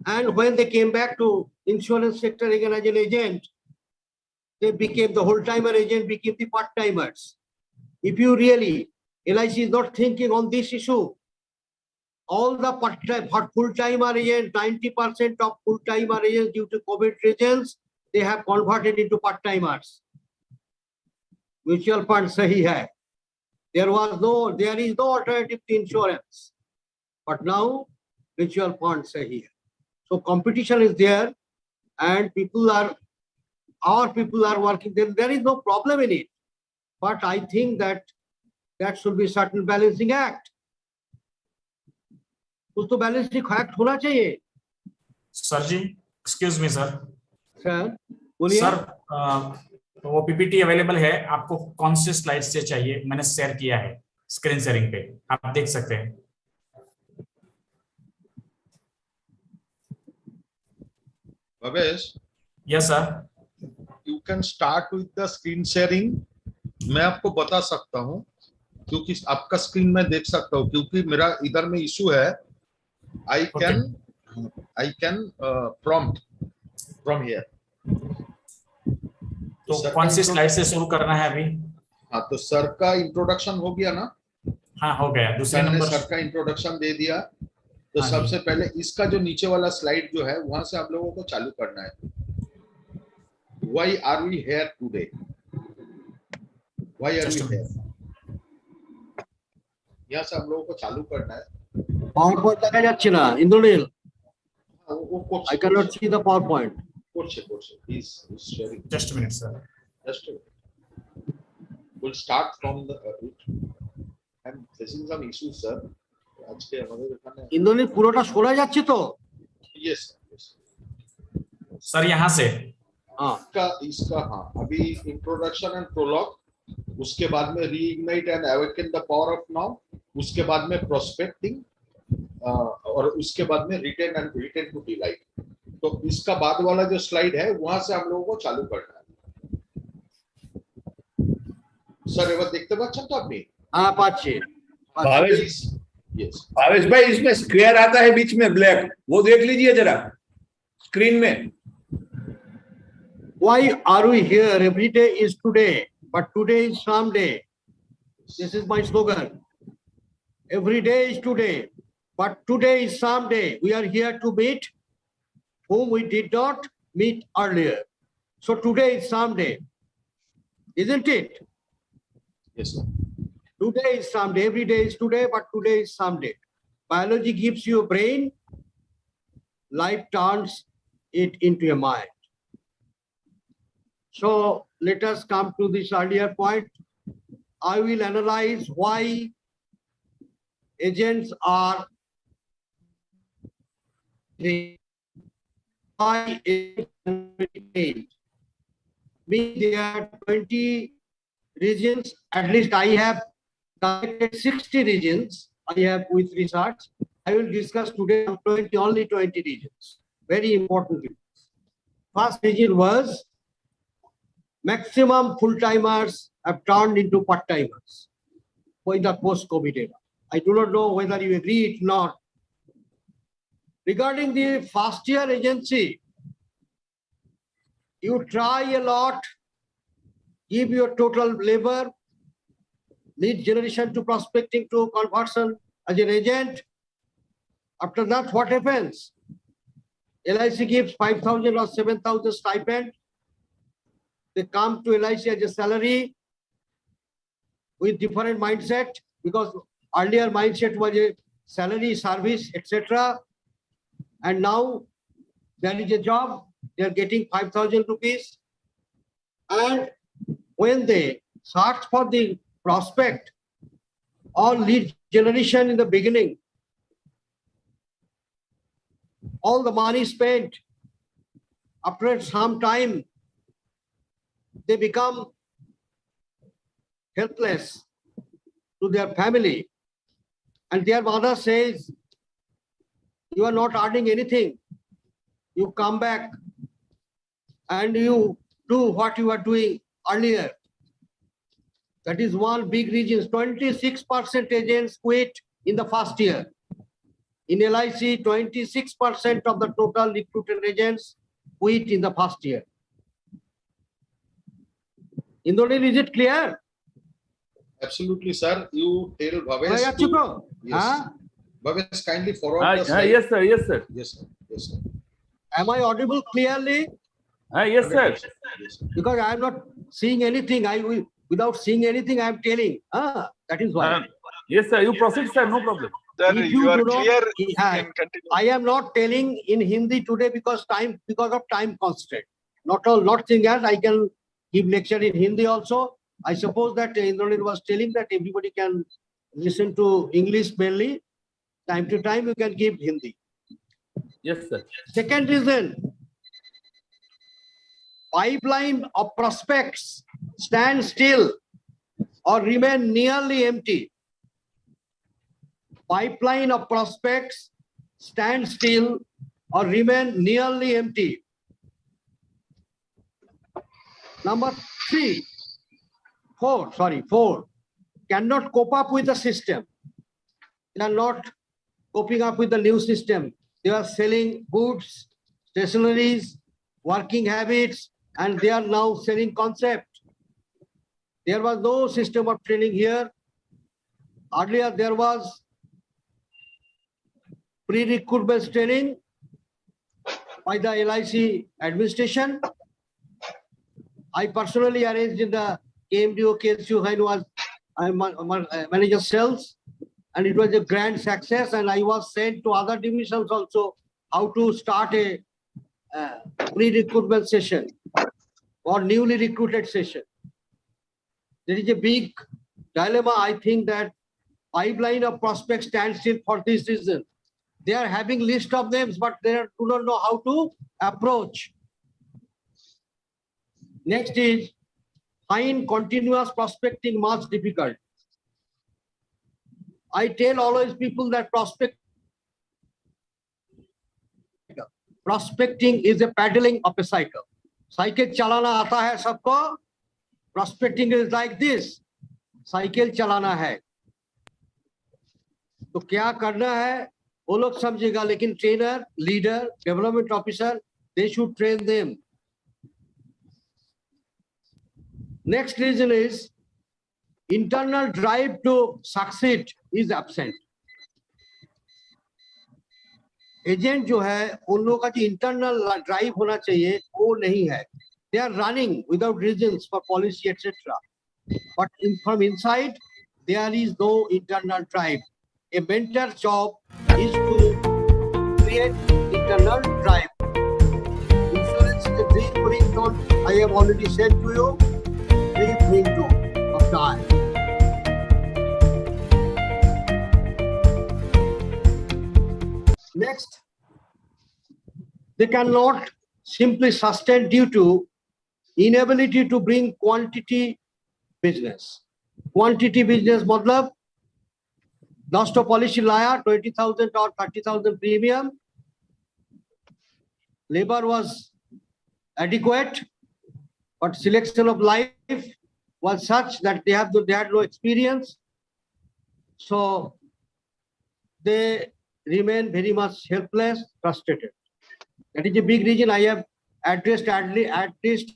Speaker 8: And when they came back to insurance sector again as an agent, they became the whole-timer agent, became the part-timers. If you really, LIC is not thinking on this issue, all the part-time, full-timer agents, 90% of full-timer agents due to COVID reasons, they have converted into part-timers. Mutual fund sahi hai. There is no alternative to insurance. But now mutual fund sahi hai. So competition is there and our people are working. There is no problem in it. But I think that should be certain balancing act. कुछ तो balancing act होना चाहिए.
Speaker 3: Sir जी, excuse me sir.
Speaker 8: Sir बोलिए.
Speaker 3: Sir वो PPT available है, आपको कौन से स्लाइड से चाहिए? मैंने शेयर किया है स्क्रीन शेयरिंग पे, आप देख सकते हैं.
Speaker 4: Bhavesh,
Speaker 3: yes sir.
Speaker 4: you can start with the screen sharing. मैं आपको बता सकता हूं क्योंकि आपका स्क्रीन में देख सकता हूं, क्योंकि मेरा इधर में इशू है. I can prompt from here.
Speaker 3: तो कौन सी स्लाइड से शुरू करना है अभी?
Speaker 4: हाँ, तो सर का इंट्रोडक्शन हो गया ना?
Speaker 3: हाँ, हो गया. दूसरे नंबर
Speaker 4: सर का इंट्रोडक्शन दे दिया, तो
Speaker 3: हाँ
Speaker 4: सबसे पहले इसका जो नीचे वाला स्लाइड जो है वहां से आप लोगों को चालू करना है. Why are we here today? Why are we here? यहाँ से आप लोगों को चालू करना है.
Speaker 8: PowerPoint দেখা যাচ্ছে না Indranil. I cannot see the PowerPoint.
Speaker 4: He's sharing.
Speaker 3: Just a minute sir.
Speaker 4: Just a minute. We'll start from the I'm facing some issues sir. आज के हमारे दिखाने.
Speaker 8: ইন্দ্রনীল পুরোটা শোনা যাচ্ছে তো?
Speaker 4: Yes.
Speaker 3: सर यहाँ से
Speaker 4: इसका हाँ, अभी इंट्रोडक्शन एंड प्रोलॉग, उसके बाद में reignite and awaken the power of now, उसके बाद में प्रोस्पेक्टिंग, और उसके बाद में रिटेन टू डिलाइट. तो इसका बाद वाला जो स्लाइड है वहां से हम लोगों को चालू करना है. सर एवं देखते पाচ্ছেন तो আপনি?
Speaker 8: हाँ पाচ্ছি.
Speaker 10: भावेश भाई, इसमें स्क्वायर आता है बीच में ब्लैक, वो देख लीजिए जरा स्क्रीन में.
Speaker 8: Why are we here? Every day is today, but today is someday. This is my slogan. Every day is today, but today is someday. We are here to meet whom we did not meet earlier. So today is someday, isn't it?
Speaker 4: Yes, sir.
Speaker 8: Today is someday. Every day is today, but today is someday. Biology gives you a brain. Life turns it into a mind. So let us come to this earlier point. I will analyze why agents are there are 20 regions. At least I have collected 60 regions. I have with research. I will discuss today only 20 regions. Very important. First region was maximum full-timers have turned into part-timers in the post-COVID era. I do not know whether you agree or not. Regarding the first-year agency, you try a lot, give your total labor, lead generation to prospecting to conversion as an agent. After that, what happens? LIC gives 5,000 or 7,000 stipend. They come to LIC as a salary with different mindset, because earlier mindset was a salary, service, etc. And now there is a job, they are getting 5,000 rupees. And when they search for the prospect or lead generation in the beginning, all the money spent, after some time, they become helpless to their family. And their mother says, you are not earning anything. You come back and you do what you were doing earlier. That is one big reason. 26% agents quit in the first year. In LIC, 26% of the total recruited agents quit in the first year. Indranil, is it clear?
Speaker 4: Absolutely, sir. You tell
Speaker 8: Bhai,
Speaker 4: Bhavesh
Speaker 8: achhi
Speaker 4: to,
Speaker 8: to?
Speaker 4: yes.
Speaker 8: Huh?
Speaker 4: Bhavesh, kindly forward the slide.
Speaker 5: Yes, sir. Yes, sir.
Speaker 4: Yes, sir. Yes, sir.
Speaker 8: Am I audible clearly?
Speaker 5: Yes, sir.
Speaker 4: 100%. Yes, sir.
Speaker 8: Because I am not seeing anything. Without seeing anything, I am telling. That is why.
Speaker 5: Yes, sir. You proceed, sir. No problem.
Speaker 1: Sir,
Speaker 8: If
Speaker 1: you are
Speaker 8: do not-
Speaker 1: clear.
Speaker 8: I-
Speaker 1: You can continue.
Speaker 8: I am not telling in Hindi today because of time constraint. Not thing else. I can give lecture in Hindi also. I suppose that Indranil was telling that everybody can listen to English mainly. Time to time you can give Hindi.
Speaker 5: Yes, sir.
Speaker 8: Second reason, pipeline of prospects stand still or remain nearly empty. Pipeline of prospects stand still or remain nearly empty. Number four, cannot cope up with the system. They are not coping up with the new system. They are selling goods, stationaries, working habits, and they are now selling concept. There was no system of training here. Earlier, there was pre-recruitment training by the LIC administration. I personally arranged in the KMDO, KSU, I was manager sales, and it was a grand success. And I was sent to other divisions also how to start a pre-recruitment session or newly recruited session. There is a big dilemma. I think that pipeline of prospects stands still for this reason. They are having list of names, but they do not know how to approach. Next is find continuous prospecting much difficult. I tell always people that prospecting is a paddling of a cycle. Cycle chalana aata hai sabko. Prospecting is like this. Cycle chalana hai. तो क्या करना है वो लोग समझेगा, लेकिन trainer, leader, development officer, they should train them. Next reason is internal drive to succeed is absent. Agent जो है उन लोगों का जो इंटरनल ड्राइव होना चाहिए वो नहीं है. They are running without reasons for policy, etc. But from inside, there is no internal drive. A mentor's job is to create internal drive. Insurance is a dream ringtone. I have already said to you, dream ringtone of time. Next, they cannot simply sustain due to inability to bring quantity business. Quantity business matlab last policy laya 20,000 or 30,000 premium. Labor was adequate, but selection of life was such that they had no experience. So they remain very much helpless, frustrated. That is a big reason I have addressed at least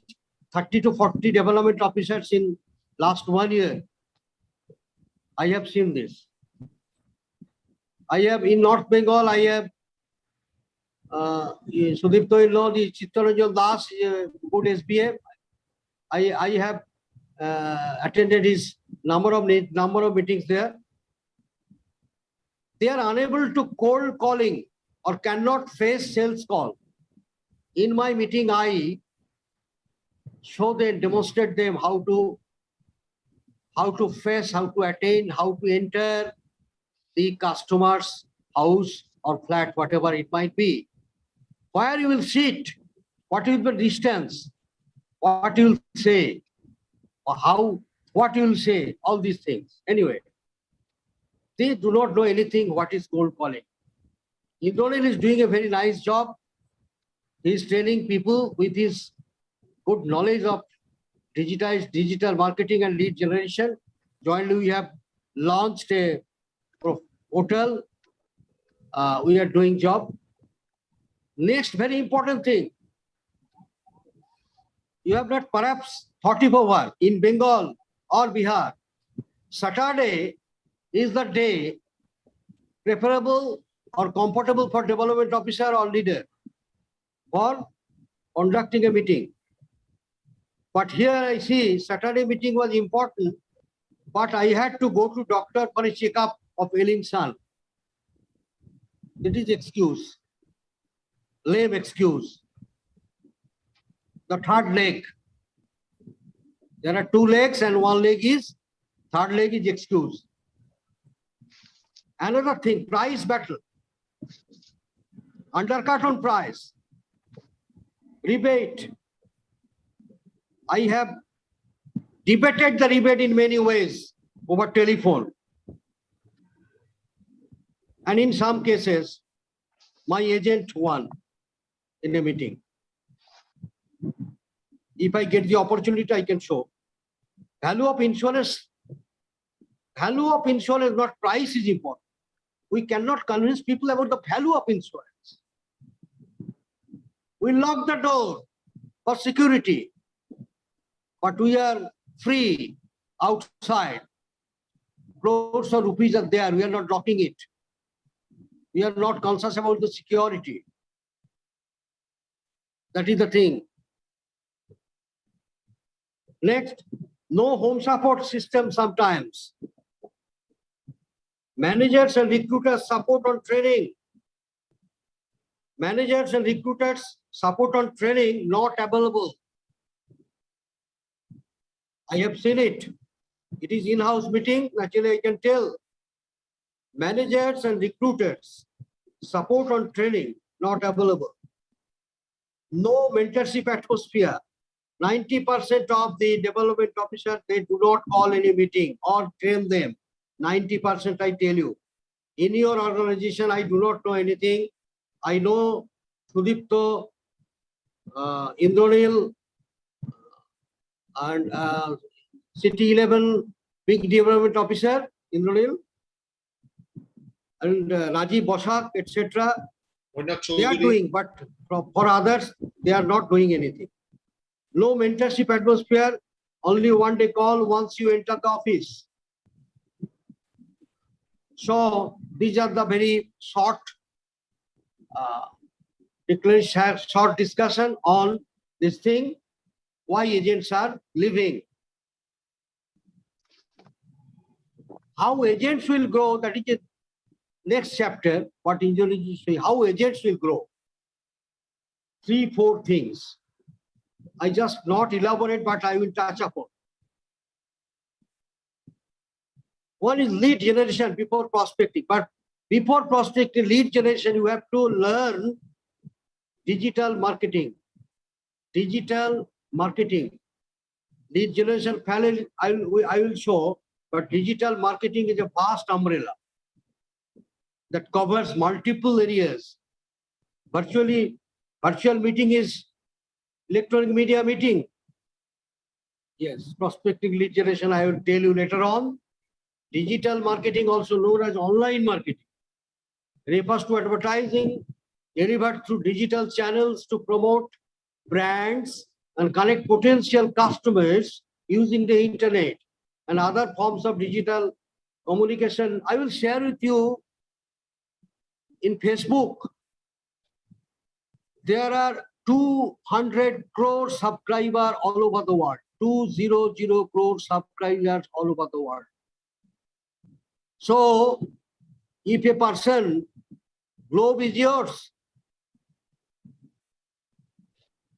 Speaker 8: 30 to 40 development officers in last 1 year. I have seen this. I have in North Bengal, I have Sudipto in law, the Chittaranjan Das, good SBA. I have attended his number of meetings there. They are unable to cold calling or cannot face sales call. In my meeting, I demonstrate them how to face, how to attain, how to enter the customer's house or flat, whatever it might be. Where you will sit, what will be the distance, what you will say, or what you will say, all these things. Anyway, they do not know anything what is cold calling. Indranil is doing a very nice job. He is training people with his good knowledge of digital marketing and lead generation. Jointly, we have launched a portal. we are doing job. Next very important thing, you have not perhaps thought it over in Bengal or Bihar. Saturday is the day preferable or comfortable for development officer or leader for conducting a meeting. But here I see Saturday meeting was important, but I had to go to doctor for a checkup of ailing son. It is excuse, lame excuse. The third leg. There are two legs and one leg is, third leg is excuse. Another thing, price battle. Undercut on price. Rebate. I have debated the rebate in many ways over telephone. And in some cases, my agent won in a meeting. If I get the opportunity, I can show. Value of insurance, not price is important. We cannot convince people about the value of insurance. We lock the door for security, but we are free outside. Crores of rupees are there, we are not locking it. We are not conscious about the security. That is the thing. Next, no home support system sometimes. Managers and recruiters support on training. Managers and recruiters support on training not available. I have seen it. It is in-house meeting. Actually, I can tell. Managers and recruiters support on training not available. No mentorship atmosphere. 90% of the development officers, they do not call any meeting or train them. 90% I tell you. In your organization, I do not know anything. I know Sudipto, Indranil, and City 11 big development officer, Indranil, and Rajiv Bosak, etc. They are doing, but for others, they are not doing anything. No mentorship atmosphere, only one day call once you enter the office. So these are the very short short discussion on this thing, why agents are leaving. How agents will grow, that is the next chapter, what Indranil say, how agents will grow. 3-4 things. I just not elaborate, but I will touch upon. One is lead generation before prospecting. But before prospecting, lead generation, you have to learn digital marketing. Digital marketing. Lead generation, I will show, but digital marketing is a vast umbrella that covers multiple areas. Virtual meeting is electronic media meeting. Yes, prospecting lead generation, I will tell you later on. Digital marketing, also known as online marketing, refers to advertising delivered through digital channels to promote brands and connect potential customers using the internet and other forms of digital communication. I will share with you in Facebook. There are 200 crore subscribers all over the world. 200 crore subscribers all over the world. So, if a person, globe is yours.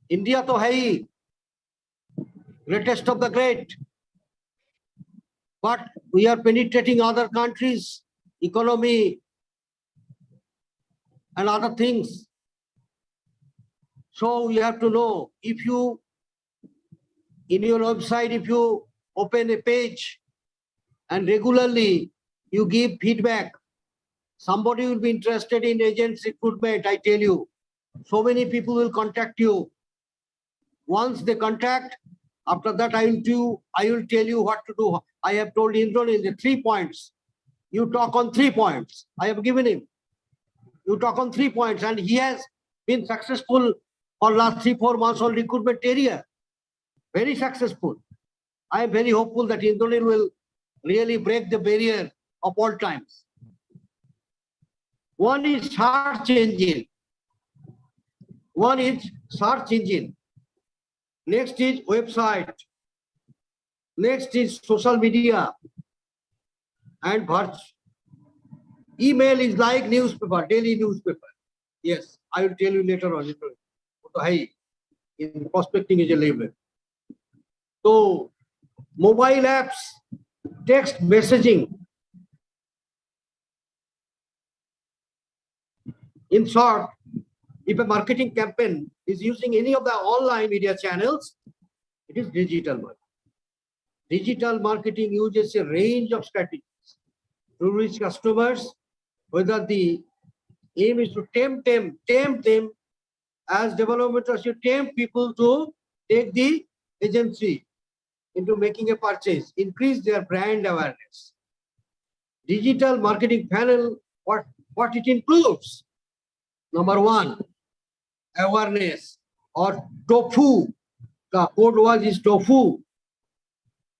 Speaker 8: India to hai, greatest of the great. But we are penetrating other countries, economy, and other things. So you have to know, if you, in your website, if you open a page and regularly you give feedback, somebody will be interested in agents recruitment, I tell you. So many people will contact you. Once they contact, after that I will tell you what to do. I have told Indran in the 3 points. You talk on 3 points. I have given him. You talk on 3 points, and he has been successful for last 3-4 months on recruitment area. Very successful. I am very hopeful that Indonesian will really break the barrier of all times. One is search engine. One is search engine. Next is website. Next is social media and email is like newspaper, daily newspaper. Yes, I will tell you later on. In prospecting is a label. So mobile apps, text messaging. In short, if a marketing campaign is using any of the online media channels, it is digital marketing. Digital marketing uses a range of strategies to reach customers, whether the aim is to tempt them as developers, you tempt people to take the agency into making a purchase, increase their brand awareness. Digital marketing panel, what it includes? Number one, awareness or tofu. The code word is tofu.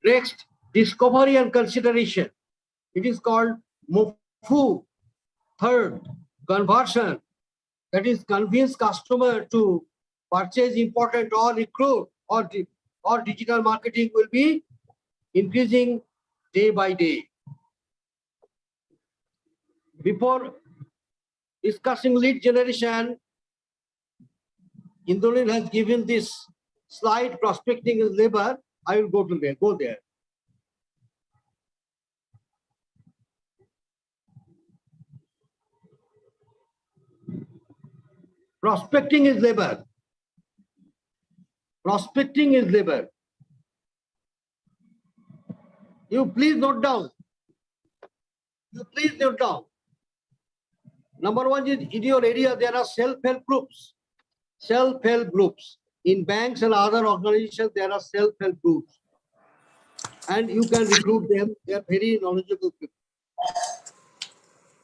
Speaker 8: Next, discovery and consideration. It is called mofu. Third, conversion. That is convince customer to purchase important or recruit, or digital marketing will be increasing day by day. Before discussing lead generation, Indolin has given this slide, prospecting is labor. I will go there. Prospecting is labor. Prospecting is labor. You please note down. Number one is in your area, there are self-help groups. Self-help groups. In banks and other organizations, there are self-help groups. And you can recruit them. They are very knowledgeable people.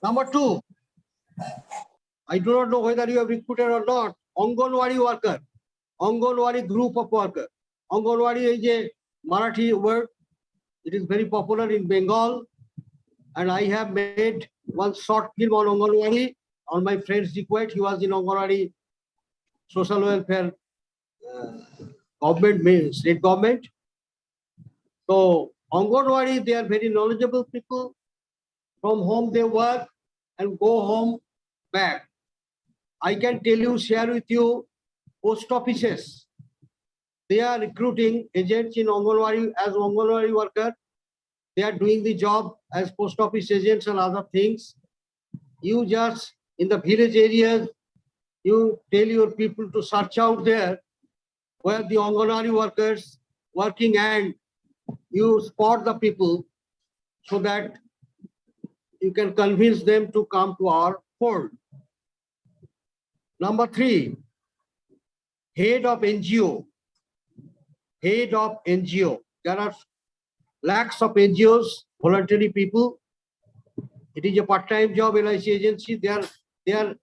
Speaker 8: Number two, I do not know whether you have recruited or not, Anganwadi worker. Anganwadi group of workers. Anganwadi is a Marathi word. It is very popular in Bengal. And I have made one short film on Anganwadi on my friend's request. He was in Anganwadi social welfare government, state government. So Anganwadi, they are very knowledgeable people. From home they work and go home back. I can tell you, share with you, post offices. They are recruiting agents in Anganwadi as Anganwadi worker. They are doing the job as post office agents and other things. You just, in the village areas, you tell your people to search out there where the Anganwadi workers working, and you spot the people so that you can convince them to come to our fold. Number three, head of NGO. Head of NGO. There are lakhs of NGOs, voluntary people. It is a part-time job, LIC agency. They are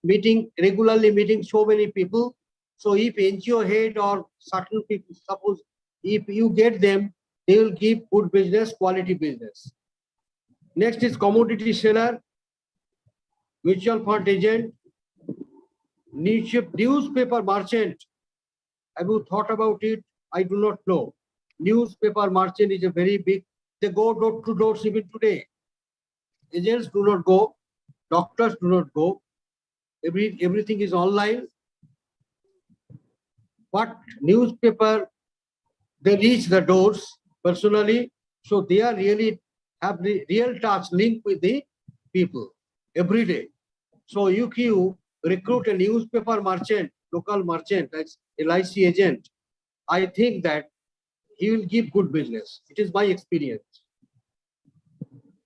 Speaker 8: regularly meeting so many people. So if NGO head or certain people, suppose if you get them, they will give good business, quality business. Next is commodity seller, mutual fund agent, newspaper merchant. Have you thought about it? I do not know. Newspaper merchant is a very big, they go door to door even today. Agents do not go, doctors do not go. Everything is online. But newspaper, they reach the doors personally. So they are really have the real touch link with the people every day. So if you recruit a newspaper merchant, local merchant, as LIC agent, I think that he will give good business. It is my experience.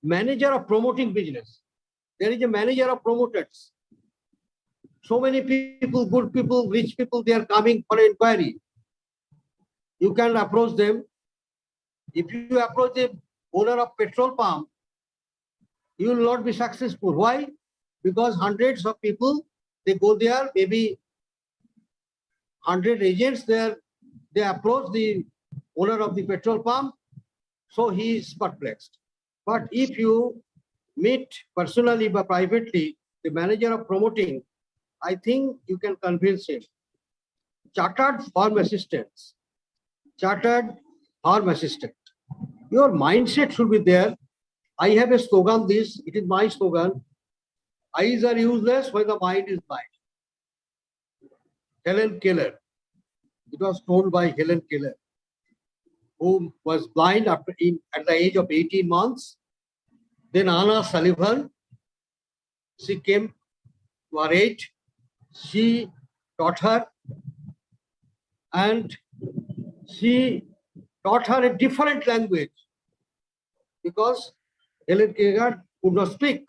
Speaker 8: Manager of promoting business. There is a manager of promoters. So many people, good people, rich people, they are coming for inquiry. You can approach them. If you approach the owner of petrol pump, you will not be successful. Why? because hundreds of people, they go there, maybe 100 agents there, they approach the owner of the petrol pump, so he is perplexed. But if you meet personally but privately the manager of promoting, I think you can convince him. Chartered farm assistants, chartered farm assistant. Your mindset should be there. I have a slogan, this, it is my slogan. Eyes are useless when the mind is blind. Helen Keller. It was told by Helen Keller, who was blind at the age of 18 months. Then Anna Sullivan, she came to her age. She taught her, and she taught her a different language because Helen Keller could not speak.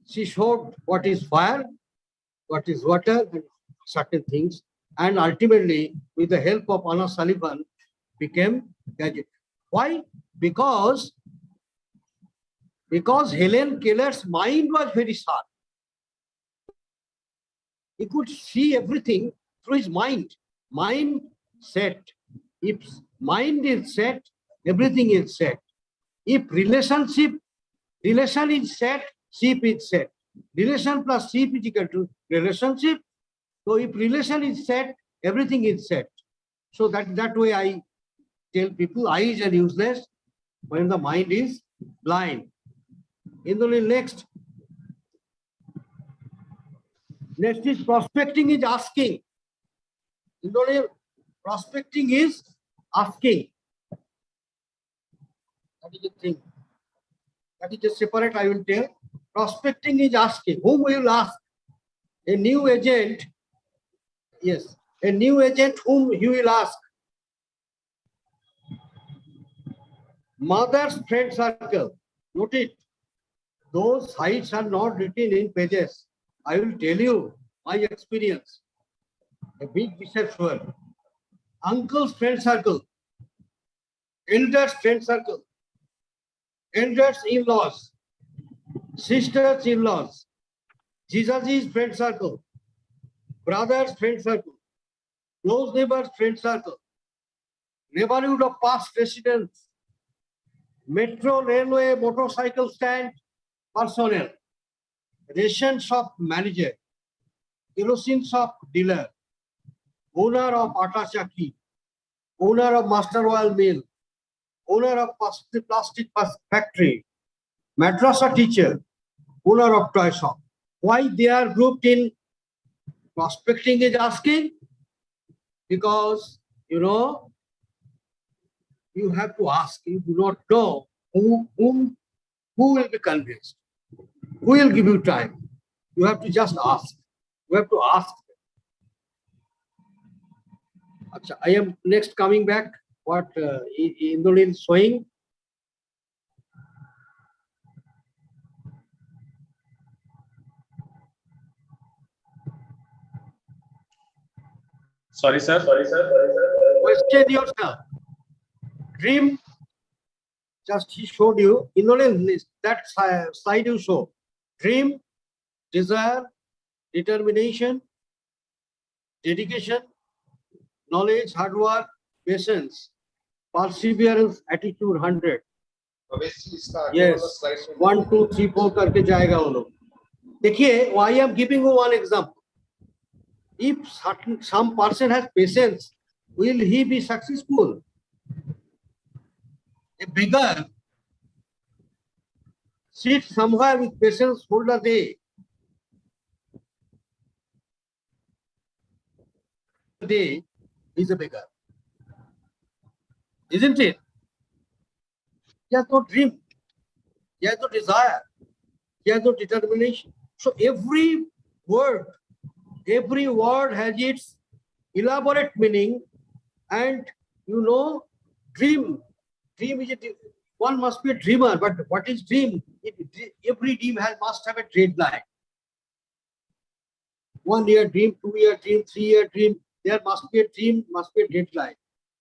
Speaker 8: She showed what is fire, what is water, and certain things. And ultimately, with the help of Anna Sullivan, became gadget. Why? Because Helen Keller's mind was very sharp. He could see everything through his mind. Mind set. If mind is set, everything is set. If relation is set, ship is set. Relation plus ship is equal to relationship. So if relation is set, everything is set. So that way I tell people eyes are useless when the mind is blind. In the next is prospecting is asking. In the prospecting is asking. That is the thing. That is just separate, I will tell. Prospecting is asking. Whom will you ask? A new agent. Yes, a new agent whom you will ask. Mother's friend circle. Note it. Those sites are not written in pages. I will tell you my experience. A big research work. Uncle's friend circle. Elders' friend circle. Elders' in-laws. Sisters' in-laws. Jesus' friend circle. Brothers' friend circle. Close neighbors' friend circle. Neighborhood of past residents. Metro, railway, motorcycle stand personnel. Ration shop manager. Kerosene shop dealer. Owner of Atta Chakki. Owner of Master Oil Mill. Owner of plastic factory. Madrasa teacher. Owner of toy shop. Why they are grouped in prospecting is asking? Because, you have to ask. You do not know who will be convinced. Who will give you time? You have to just ask. You have to ask. Achha, I am next coming back. What Indolin is showing.
Speaker 1: Sorry, sir.
Speaker 8: Question yourself. Dream. Just he showed you. Indolin, that slide you show. Dream, desire, determination, dedication, knowledge, hard work, patience, perseverance, attitude 100. Yes, 1, 2, 3, 4 करके जाएगा वो लोग. देखिए, why I am giving you one example. If some person has patience, will he be successful? A beggar sits somewhere with patience whole day. Day is a beggar, isn't it? He has no dream, he has no desire, he has no determination. So every word has its elaborate meaning, and dream. Dream is one must be a dreamer, but what is dream? Every dream must have a deadline. 1 year dream, 2 year dream, 3 year dream. There must be a dream, must be a deadline.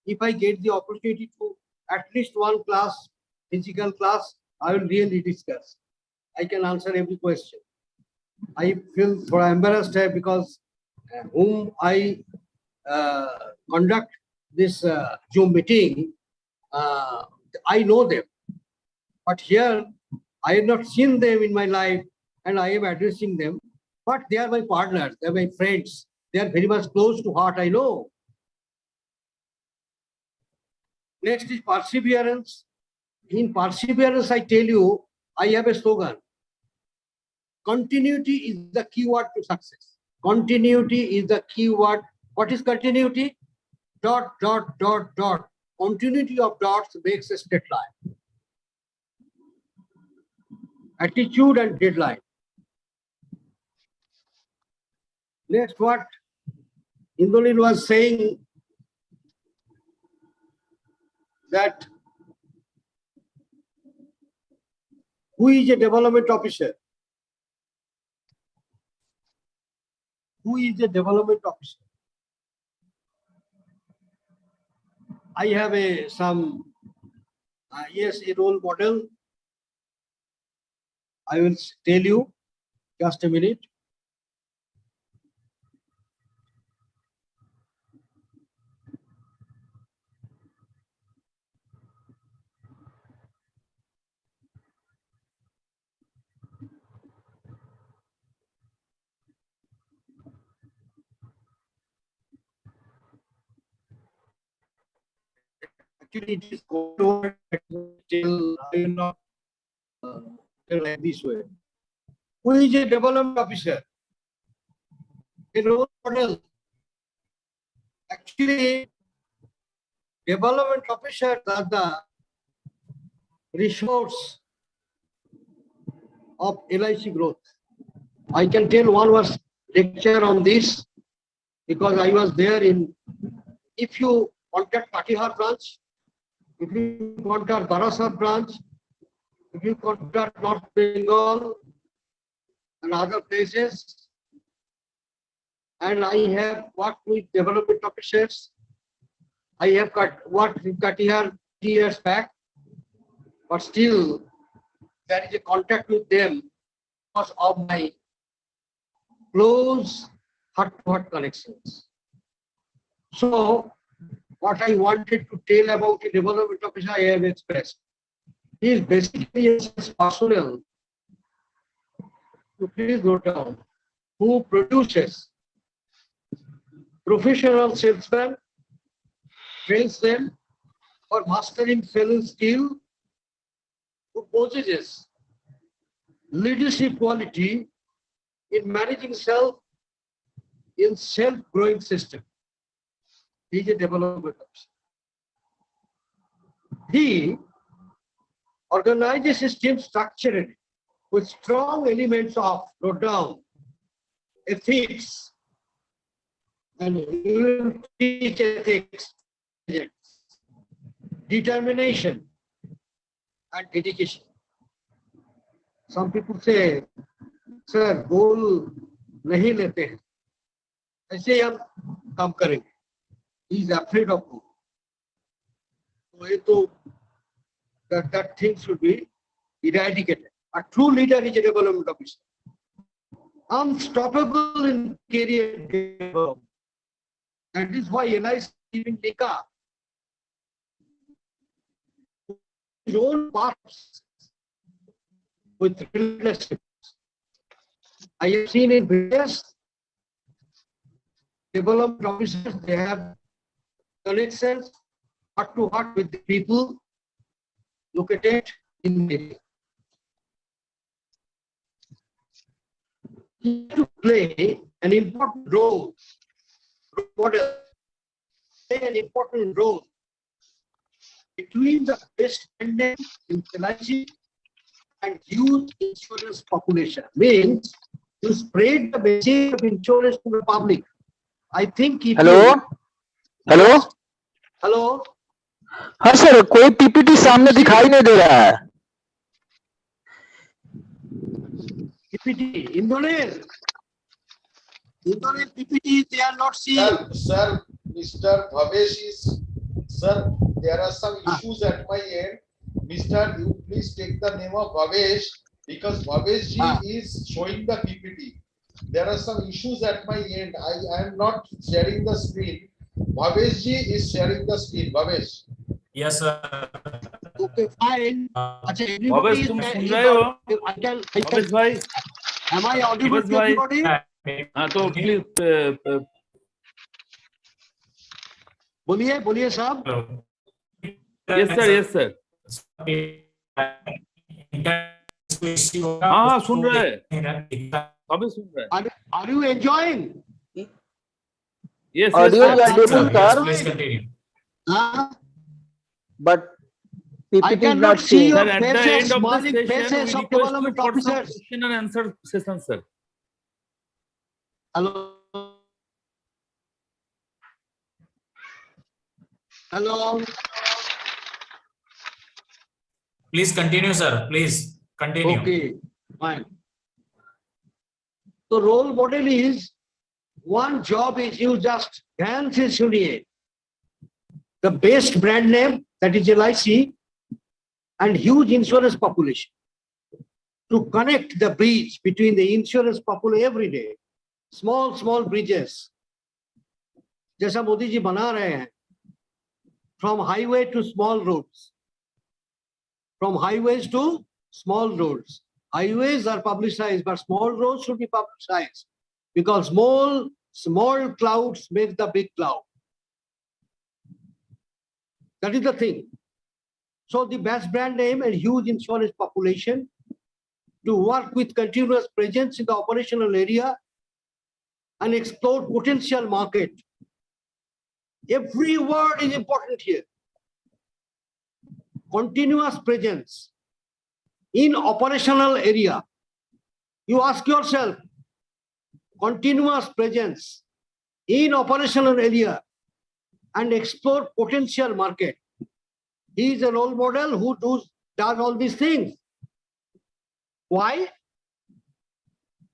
Speaker 8: If I get the opportunity to at least one class, physical class, I will really discuss. I can answer every question. I feel embarrassed here because whom I conduct this Zoom meeting, I know them. But here, I have not seen them in my life and I am addressing them. But they are my partners, they are my friends. They are very much close to heart, I know. Next is perseverance. In perseverance, I tell you, I have a slogan. Continuity is the keyword to success. Continuity is the keyword. What is continuity? Dot, dot, dot, dot. Continuity of dots makes a straight line. Attitude and deadline. Next, what Indolin was saying, that who is a development officer? Who is a development officer? I have a role model. I will tell you, just a minute. Actually, it is code till I will not tell like this way. Who is a development officer? A role model. Actually, development officers are the resource of LIC growth. I can tell one was lecture on this because I was there in. If you contact Katihar branch, if you contact Barasat branch, if you contact North Bengal and other places, and I have worked with development officers. I have worked with Katihar 3 years back, but still there is a contact with them because of my close heart-to-heart connections. So, what I wanted to tell about a development officer I have expressed. He is basically a personnel, to please note down, who produces professional salesmen, trains them for mastering sales skill, who possesses leadership quality in managing in self-growing system. He is a development officer. He organizes his team structurally with strong elements of, note down, ethics, and ethics, determination, and dedication. Some people say, sir, goal नहीं लेते हैं, ऐसे ही हम काम करेंगे. He is afraid of goal. So that thing should be eradicated. A true leader is a development officer. Unstoppable in career development. That is why LIC is giving Nika his own paths with relentlessness. I have seen in various development officers, they have connections heart to heart with the people. Look at it in media. He has to play an important role, play an important role between the respondent in LIC and youth insurance population. Means to spread the message of insurance to the public. I think if
Speaker 7: hello
Speaker 8: Hello.
Speaker 7: हाँ sir, कोई PPT सामने दिखाई नहीं दे रहा है.
Speaker 8: PPT, Indolin PPT, they are not seeing.
Speaker 4: Sir, Mr. Bhavesh is, sir, there are some issues at my end. Mr. You please take the name of Bhavesh Because Bhavesh ji is showing the PPT. There are some issues at my end. I am not sharing the screen. Bhavesh ji is sharing the screen. Bhavesh.
Speaker 3: Yes, sir.
Speaker 8: Okay, fine. Acha, everybody
Speaker 5: Bhavesh
Speaker 8: is
Speaker 5: तुम सुन
Speaker 8: is
Speaker 5: रहे हो?
Speaker 8: I can,
Speaker 5: Bhavesh भाई,
Speaker 8: am I audible
Speaker 5: Bhavesh
Speaker 8: to
Speaker 5: भाई,
Speaker 8: everybody?
Speaker 5: हाँ तो please
Speaker 8: बोलिए बोलिए साहब.
Speaker 5: यस सर हाँ हाँ सुन रहे हैं, अभी सुन रहे हैं.
Speaker 8: Are you enjoying?
Speaker 5: Yes
Speaker 7: Audio
Speaker 5: yes
Speaker 7: is audible, sir,
Speaker 3: Please continue.
Speaker 8: Huh?
Speaker 7: but
Speaker 8: I
Speaker 7: PPT is
Speaker 8: cannot
Speaker 7: not
Speaker 8: see
Speaker 7: seen.
Speaker 8: your
Speaker 5: Sir, at the
Speaker 8: faces,
Speaker 5: end of the
Speaker 8: smiling
Speaker 5: session,
Speaker 8: faces
Speaker 5: we
Speaker 8: of
Speaker 5: request you
Speaker 8: development
Speaker 5: for some
Speaker 8: officers.
Speaker 5: question and answer session, sir.
Speaker 8: Hello. Hello.
Speaker 3: Please continue, sir. Please continue.
Speaker 8: Okay, fine. The role model is one job is you just ध्यान से सुनिए. The best brand name, that is LIC, and huge insurance population. To connect the bridge between the insurance population every day, small bridges, जैसा मोदी जी बना रहे हैं, from highway to small roads, from highways to small roads. Highways are publicized, but small roads should be publicized because small clouds make the big cloud. That is the thing. So the best brand name and huge insurance population to work with continuous presence in the operational area and explore potential market. Every word is important here. Continuous presence in operational area. You ask yourself, continuous presence in operational area and explore potential market. He is a role model who does all these things. Why?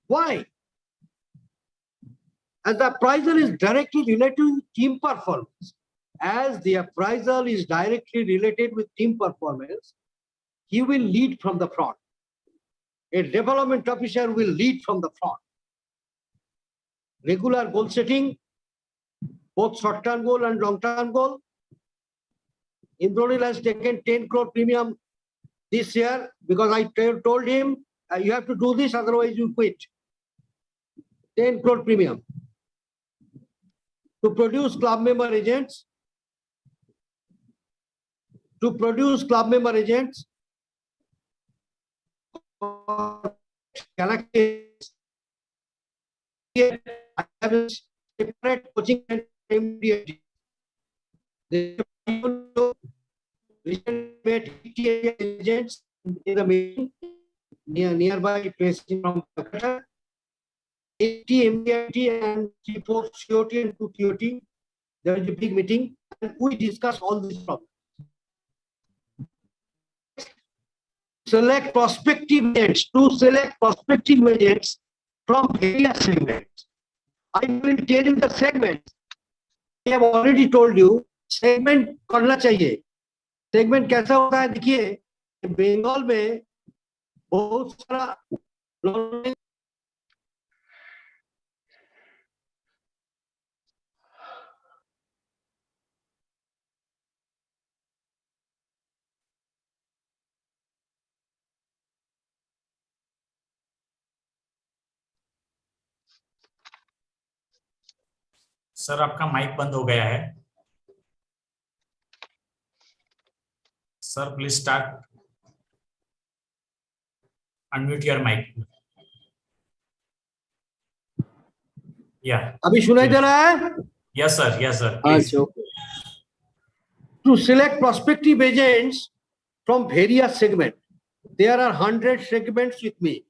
Speaker 8: Why? As the appraisal is directly related to team performance, as the appraisal is directly related with team performance, he will lead from the front. A development officer will lead from the front. Regular goal setting, both short-term goal and long-term goal. Indranil has taken 10 crore premium this year because I told him, you have to do this, otherwise you quit. 10 crore premium. To produce club member agents, Galaxy, I have a separate coaching and MD. Agents in the meeting nearby places from Calcutta, 80 MDIT and 3-4 COT and 2 TOT. There is a big meeting and we discuss all these problems. Select prospective agents, from various segments. I will tell you the segments. I have already told you, segment करना चाहिए. Segment कैसा होता है देखिए, बंगाल में बहुत सारा
Speaker 3: sir आपका माइक बंद हो गया है. Sir please start. Unmute your mic. या
Speaker 8: अभी सुनाई दे रहा है?
Speaker 3: Yes sir please.
Speaker 8: To select prospective agents from various segments. There are 100 segments with me.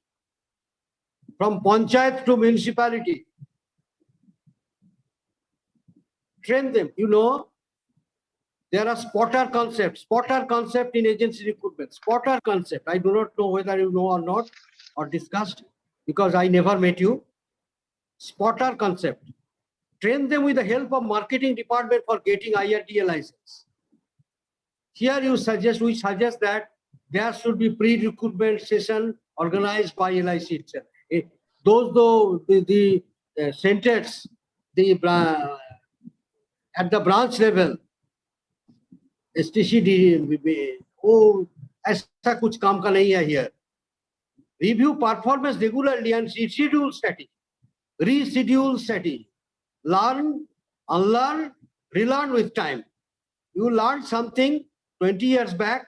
Speaker 8: From panchayat to municipality. Train them. You know, there are spotter concept in agency recruitment. Spotter concept. I do not know whether you know or not or discussed because I never met you. Spotter concept. Train them with the help of marketing department for getting IRDA license. Here we suggest that there should be pre-recruitment session organized by LIC itself. Those though the centers, at the branch level, STCD, oh, ऐसा कुछ काम का नहीं है here. Review performance regularly and reschedule strategy. Reschedule strategy. Learn, unlearn, relearn with time. You learned something 20 years back.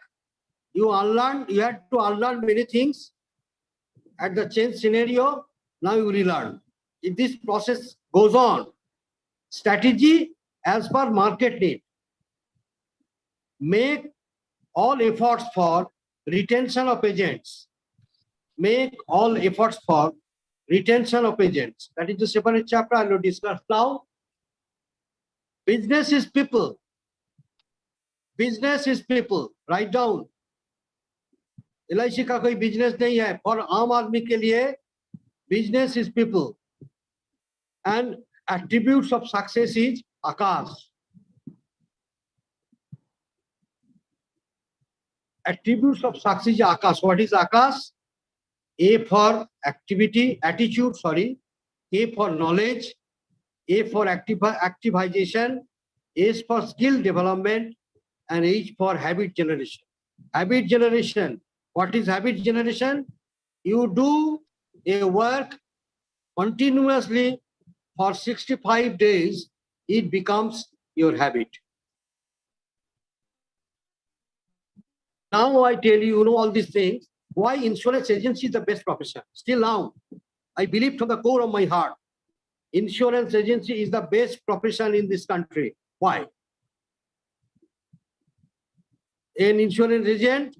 Speaker 8: You had to unlearn many things at the change scenario. Now you relearn. If this process goes on, strategy as per market need. Make all efforts for retention of agents. Make all efforts for retention of agents. That is the separate chapter I will discuss now. Business is people. Business is people. Write down. LIC का कोई business नहीं है. For आम आदमी के लिए business is people. And attributes of success is Akash. Attributes of success is Akash. What is Akash? A for activity, attitude, sorry. A for knowledge. A for activization. A for skill development. And H for habit generation. Habit generation. What is habit generation? You do a work continuously for 65 days, it becomes your habit. Now I tell you, you know all these things. Why insurance agency is the best profession? Still now, I believe from the core of my heart, insurance agency is the best profession in this country. Why? An insurance agent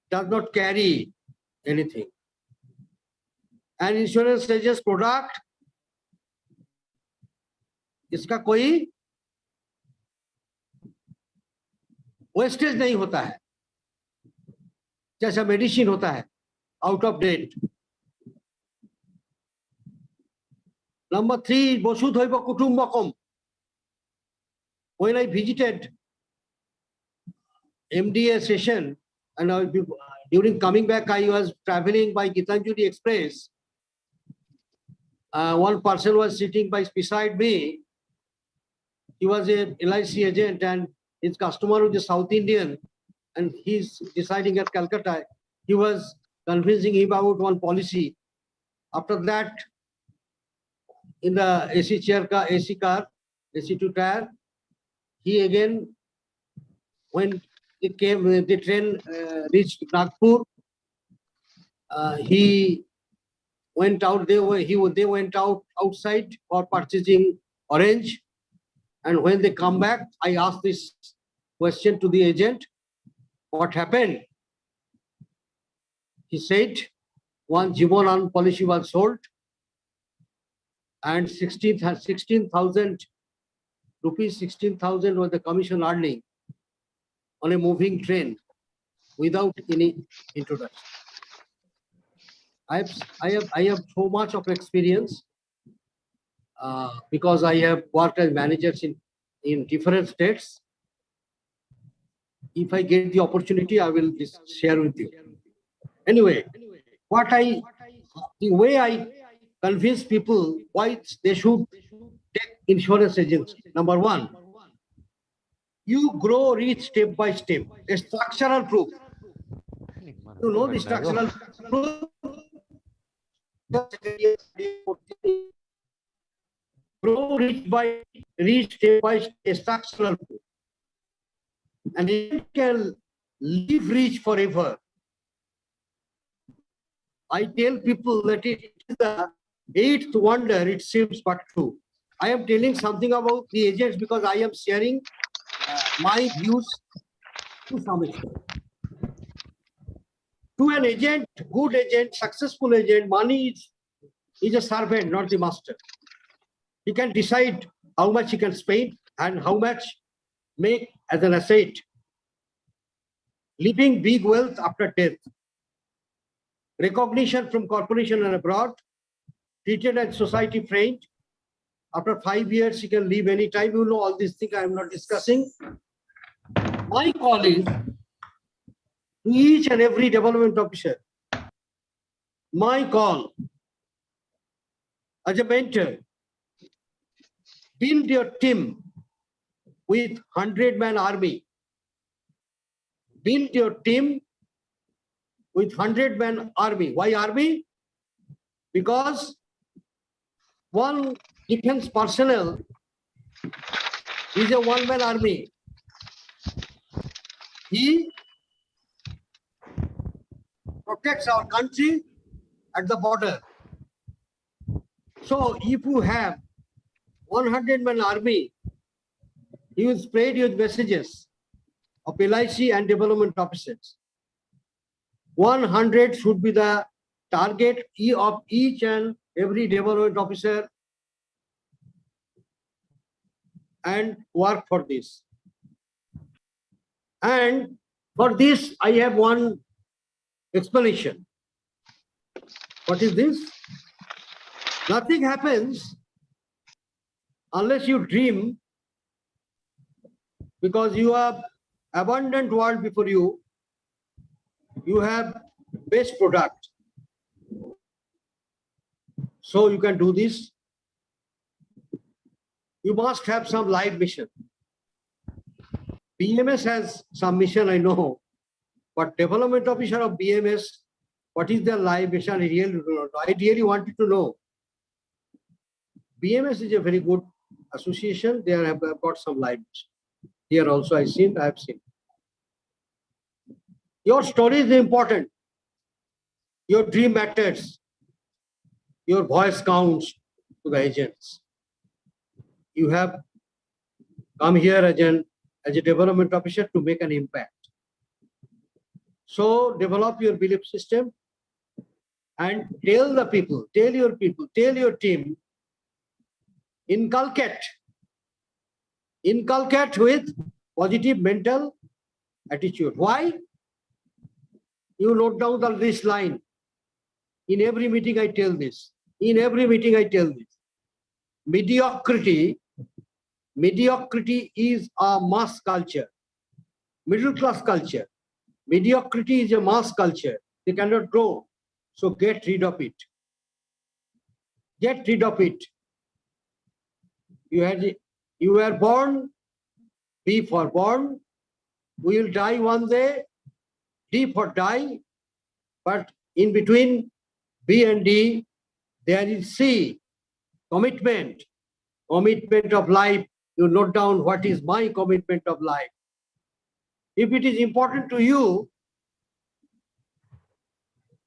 Speaker 8: does not carry anything. An insurance agent's product, इसका कोई wastage नहीं होता है, जैसा medicine होता है, out of date. Number 3, Bosudhaiva Kutumbakam. When I visited MDA session and during coming back, I was traveling by Gitanjali Express. One person was sitting beside me. He was a LIC agent and his customer was a South Indian and he's deciding at Calcutta. He was convincing him about one policy. After that, in the AC car, AC2 tire, he again, when the train reached Nagpur, he went out, they went outside for purchasing orange. And when they come back, I asked this question to the agent, what happened? He said, one Jibonan policy was sold and 16,000 rupees, 16,000 was the commission earning on a moving train without any introduction. I have so much of experience because I have worked as managers in different states. If I get the opportunity, I will share with you. Anyway, the way I convince people why they should take insurance agency. Number 1, you grow rich step by step. A structural proof. You know the structural proof. Grow rich step by step. A structural proof. And it can live rich forever. I tell people that it is the 8th wonder, it seems but true. I am telling something about the agents because I am sharing my views to some extent. To an agent, good agent, successful agent, money is a servant, not the master. He can decide how much he can spend and how much make as an asset. Leaving big wealth after death. Recognition from corporation and abroad. Treated as society friend. After 5 years, he can leave any time. You know all these things I am not discussing. My call is to each and every development officer. my call as a mentor, build your team with 100-man army. Build your team with 100-man army. Why army? Because one defense personnel is a one-man army. He protects our country at the border. So if you have 100-man army, he will spread your messages of LIC and development officers. 100 should be the target of each and every development officer, and work for this. And for this, I have one explanation. What is this? Nothing happens unless you dream, because you have abundant world before you. You have best product. So you can do this. You must have some live mission. BMS has some mission, I know, but development officer of BMS, what is their live mission? I really don't know. I really wanted to know. BMS is a very good association. They have got some live mission. Here also I have seen. Your story is important. Your dream matters. Your voice counts to the agents. You have come here as a development officer to make an impact. So develop your belief system and tell the people, tell your team, inculcate with positive mental attitude. Why? You note down this line. In every meeting I tell this. In every meeting I tell this. Mediocrity is a mass culture. Middle class culture. Mediocrity is a mass culture. They cannot grow. So get rid of it. Get rid of it. You were born, B for born. We will die one day, D for die. But in between B and D, there is C, commitment. Commitment of life. You note down what is my commitment of life. If it is important to you,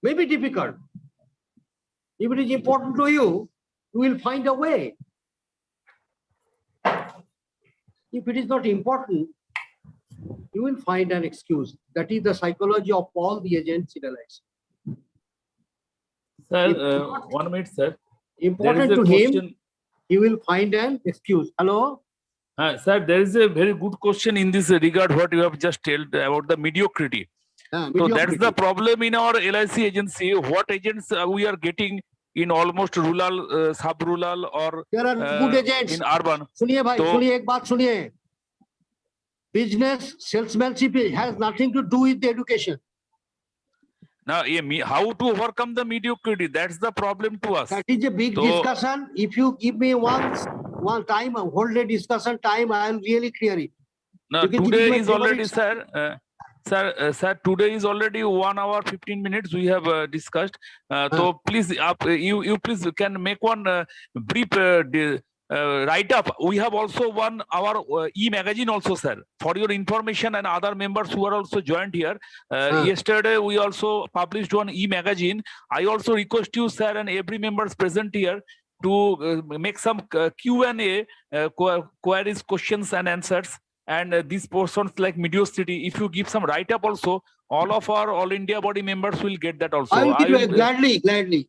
Speaker 8: may be difficult. If it is important to you, you will find a way. If it is not important, you will find an excuse. That is the psychology of all the agents in LIC.
Speaker 5: Sir, 1 minute, sir.
Speaker 8: Important to him, he will find an excuse. Hello?
Speaker 5: Sir, there is a very good question in this regard, what you have just told about the mediocrity. So that's the problem in our LIC agency. What agents we are getting in almost rural, sub-rural, or
Speaker 8: there are good agents
Speaker 5: in urban.
Speaker 8: Suniye bhai, suniye ek baat suniye. Business, salesmanship has nothing to do with the education.
Speaker 5: Now, how to overcome the mediocrity? That's the problem to us.
Speaker 8: That is a big discussion. If you give me one time, a whole day discussion time, I will really clear it.
Speaker 5: Now, today is already, sir. Sir, today is already 1 hour 15 minutes we have discussed. So please, you please can make one brief write up. We have also our e-magazine also, sir, for your information, and other members who are also joined here. Yesterday we also published one e-magazine. I also request you, sir, and every members present here to make some Q&A, queries, questions and answers. And these portions like mediocrity, if you give some write up also, all of our All India body members will get that also.
Speaker 8: I will give you gladly.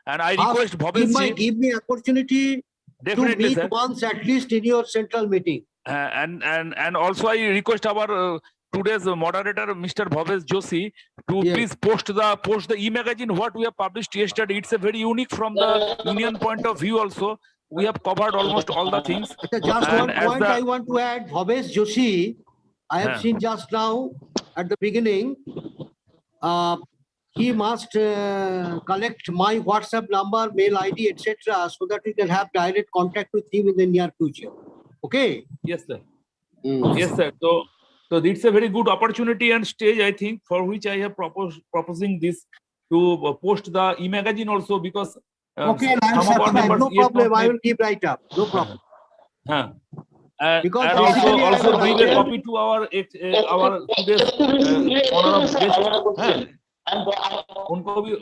Speaker 5: And I request Bhavesh,
Speaker 8: give me opportunity to meet once at least in your central meeting.
Speaker 5: And also I request our today's moderator, Mr. Bhavesh Joshi, to please post the e-magazine what we have published yesterday. It's a very unique from the union point of view also. We have covered almost all the things.
Speaker 8: Just one point I want to add, Bhavesh Joshi, I have seen just now at the beginning, he must collect my WhatsApp number, mail ID, etc., so that we can have direct contact with him in the near future. Okay.
Speaker 5: Yes, sir. Yes, sir. So it's a very good opportunity and stage, I think, for which I have proposing this to post the e-magazine also, because
Speaker 8: Okay, I'll
Speaker 5: some of our
Speaker 8: subscribe.
Speaker 5: members
Speaker 8: No
Speaker 5: yet
Speaker 8: problem.
Speaker 5: not
Speaker 8: I
Speaker 5: made-
Speaker 8: will keep right up. No problem. Because
Speaker 5: and
Speaker 8: basically I
Speaker 5: also
Speaker 8: will
Speaker 5: give a
Speaker 8: attend-
Speaker 5: copy to our today's honor of guest.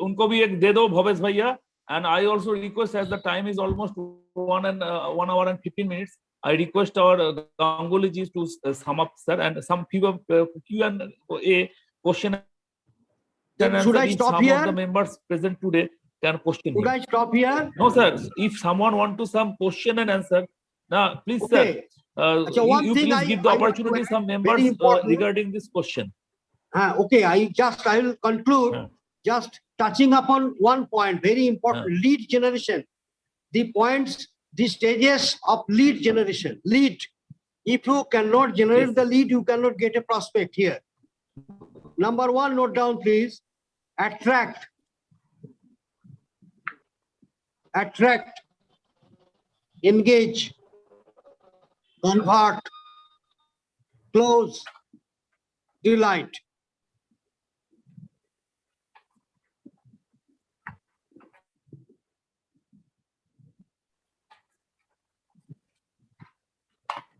Speaker 5: उनको भी एक दे दो भवेश भैया. And I also request, as the time is almost 1 hour and 15 minutes, I request our Ganguly ji to sum up, sir, and some Q&A question.
Speaker 8: Then should I stop
Speaker 5: some
Speaker 8: here?
Speaker 5: of the members present today can question
Speaker 8: Should
Speaker 5: him.
Speaker 8: I stop here?
Speaker 5: No, sir. If someone want to some question and answer, now please,
Speaker 8: Okay.
Speaker 5: sir,
Speaker 8: one
Speaker 5: you
Speaker 8: thing
Speaker 5: please
Speaker 8: I-
Speaker 5: give the
Speaker 8: I want to
Speaker 5: opportunity
Speaker 8: add,
Speaker 5: some
Speaker 8: very
Speaker 5: members
Speaker 8: important.
Speaker 5: regarding this question.
Speaker 8: Okay, I will conclude just touching upon one point, very important, lead generation. The points, the stages of lead generation. Lead. If you cannot generate the lead, you cannot get a prospect here. Number one, note down, please. Attract. Attract. Engage. Convert. Close. Delight.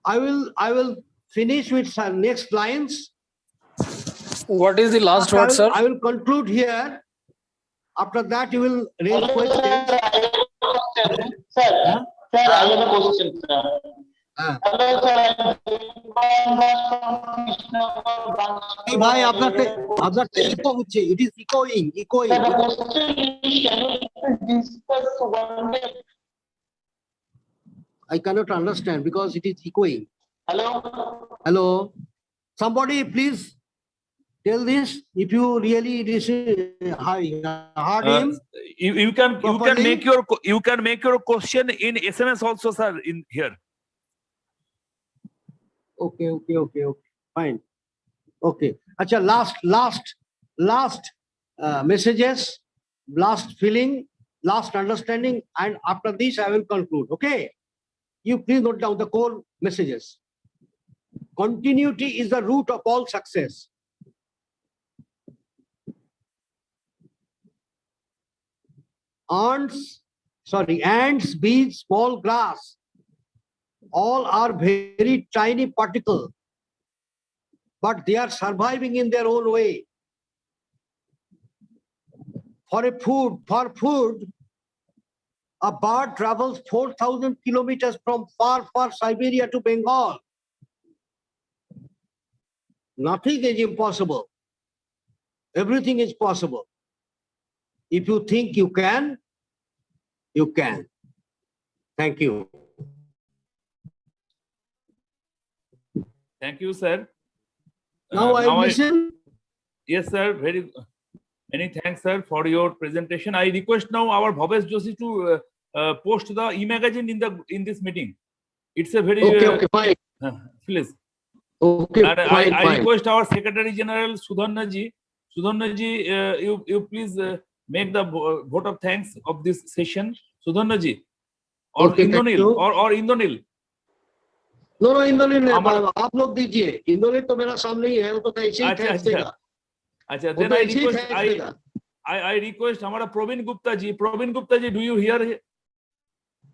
Speaker 8: I will finish with some next lines.
Speaker 7: What is the last word, sir?
Speaker 8: I will conclude here. After that, you will raise questions.
Speaker 1: Sir, I have a question, sir. Hello, sir.
Speaker 8: Hey, bhai, আপনার echo হচ্ছে. It is echoing.
Speaker 1: Sir, the question is, can you discuss one day?
Speaker 8: I cannot understand because it is echoing.
Speaker 1: Hello.
Speaker 8: Hello. Somebody please tell this if you really heard him.
Speaker 5: You can make your question in SMS also, sir, in here.
Speaker 8: Okay. Fine. Okay. Acha, last messages, last feeling, last understanding, and after this I will conclude. Okay. You please note down the core messages. Continuity is the root of all success. Ants, bees, small grass, all are very tiny particle, but they are surviving in their own way. For food, a bird travels 4,000 kilometers from far Siberia to Bengal. Nothing is impossible. Everything is possible. If you think you can, you can. Thank you.
Speaker 5: Thank you, sir.
Speaker 8: Now I listen.
Speaker 5: Yes, sir. Many thanks, sir, for your presentation. I request now our Bhavesh Joshi to post the e-magazine in this meeting. It's a very
Speaker 8: okay, fine.
Speaker 5: Please.
Speaker 8: Okay,
Speaker 5: and
Speaker 8: fine,
Speaker 5: I
Speaker 8: fine.
Speaker 5: request our Secretary General Sudhanna ji, you please make the vote of thanks of this session. Sudhanna ji, or
Speaker 8: Okay, thank you.
Speaker 5: or Indonil.
Speaker 8: No, Indranil नहीं, आप लोग दीजिए. इंद्रनील तो मेरा सामने ही है, वो तो ऐसे ही thanks देगा.
Speaker 5: अच्छा,
Speaker 8: वो
Speaker 5: then
Speaker 8: तो ऐसे ही thanks
Speaker 5: I
Speaker 8: देगा.
Speaker 5: I request हमारा Probin Gupta ji, do you hear?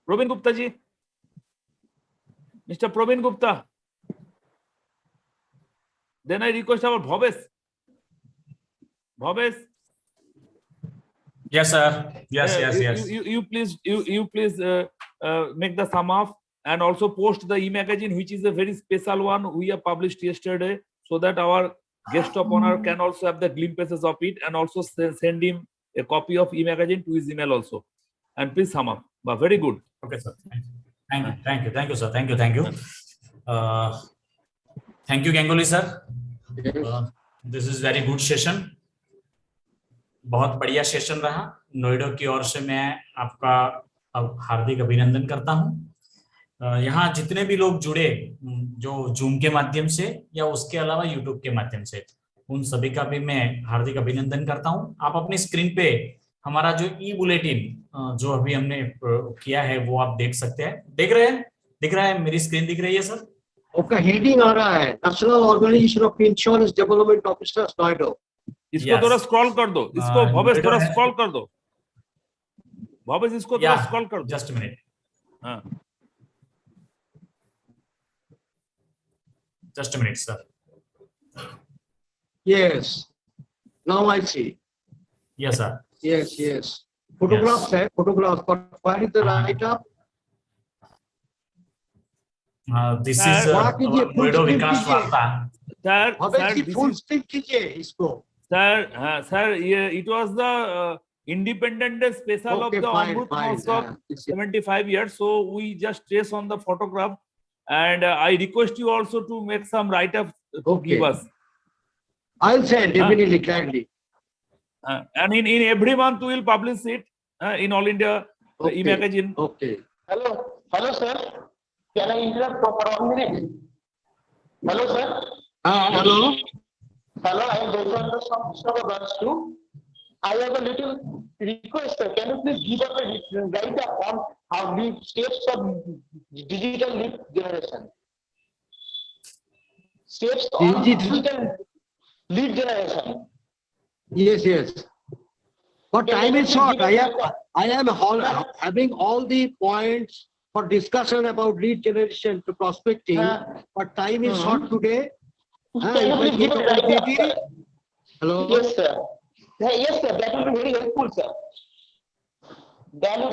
Speaker 5: Probin Gupta ji, Mr. Probin Gupta. Then I request our Bhavesh.
Speaker 3: Yes, sir. Yes.
Speaker 5: You please make the sum up and also post the e-magazine, which is a very special one we have published yesterday, so that our guest of honor can also have the glimpses of it, and also send him a copy of e-magazine to his email also. And please sum up. But very good.
Speaker 3: Okay, sir. Thank you, sir. Thank you. Thank you, Ganguly sir. This is very good session. बहुत बढ़िया session रहा. नोएडा की ओर से मैं आपका हार्दिक अभिनंदन करता हूं. यहाँ जितने भी लोग जुड़े, जो जूम के माध्यम से या उसके अलावा यूट्यूब के माध्यम से, उन सभी का भी मैं हार्दिक अभिनंदन करता हूं। आप अपनी स्क्रीन पे हमारा जो ई बुलेटिन जो अभी हमने किया है वो आप देख सकते हैं। देख रहे हैं? दिख रहा है? मेरी स्क्रीन दिख रही है सर?
Speaker 8: ओके, हेडिंग आ रहा है, national organisation of insurance development officers Noida.
Speaker 5: इसको थोड़ा स्क्रॉल कर दो, इसको भवेश थोड़ा
Speaker 3: नोएडा
Speaker 5: स्क्रॉल कर दो, भवेश इसको थोड़ा स्क्रॉल कर दो।
Speaker 3: जस्ट मिनट,
Speaker 5: हाँ,
Speaker 3: just minute sir.
Speaker 8: Yes, now I see.
Speaker 3: Yes sir.
Speaker 8: Yes, yes. Photographs है, photographs, but where is the write-up?
Speaker 3: This
Speaker 5: Sir,
Speaker 3: is
Speaker 8: बड़ा कीजिए, full
Speaker 3: नोएडा
Speaker 8: screen
Speaker 3: विकास
Speaker 8: कीजिए।
Speaker 3: वार्ता।
Speaker 5: Sir
Speaker 8: Bhavesh ji
Speaker 5: this
Speaker 8: full
Speaker 5: is-
Speaker 8: screen कीजिए इसको।
Speaker 5: Sir, sir, it was the Independent Day special
Speaker 8: Okay,
Speaker 5: of the
Speaker 8: fine,
Speaker 5: Amrut
Speaker 8: fine.
Speaker 5: Mahotsav 75 years. So we just trace on the photograph, and I request you also to make some write-up to
Speaker 8: Okay.
Speaker 5: give us.
Speaker 8: I'll send definitely, gladly.
Speaker 5: And in every month we will publish it in All India
Speaker 8: Okay.
Speaker 5: e-magazine.
Speaker 8: Okay.
Speaker 1: Hello, sir. Can I interrupt for 1 minute? Hello, sir.
Speaker 8: Hello.
Speaker 1: Hello, I am Devendra from Krishna branch 2. I have a little request, sir. Can you please give us a write-up on how the steps of digital lead generation? Steps on digital lead generation.
Speaker 8: Yes, yes. But time is short. I am having all the points for discussion about lead generation to prospecting, but time is short today.
Speaker 1: Can you please give a write-up?
Speaker 8: Hello.
Speaker 1: Yes, sir. Yes, sir. That will be very helpful, sir.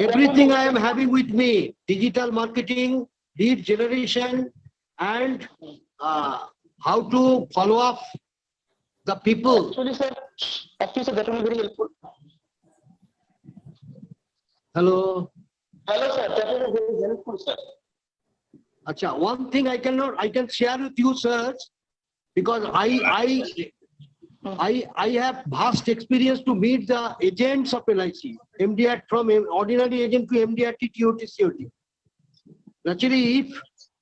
Speaker 8: Everything I am having with me: digital marketing, lead generation, and how to follow up the people.
Speaker 1: Actually, sir, that will be very helpful.
Speaker 8: Hello.
Speaker 1: Hello, sir. That will be very helpful, sir.
Speaker 8: Acha, one thing I can share with you, sir, because I have vast experience to meet the agents of LIC, MD from ordinary agent to MD at TOT COT. Naturally, if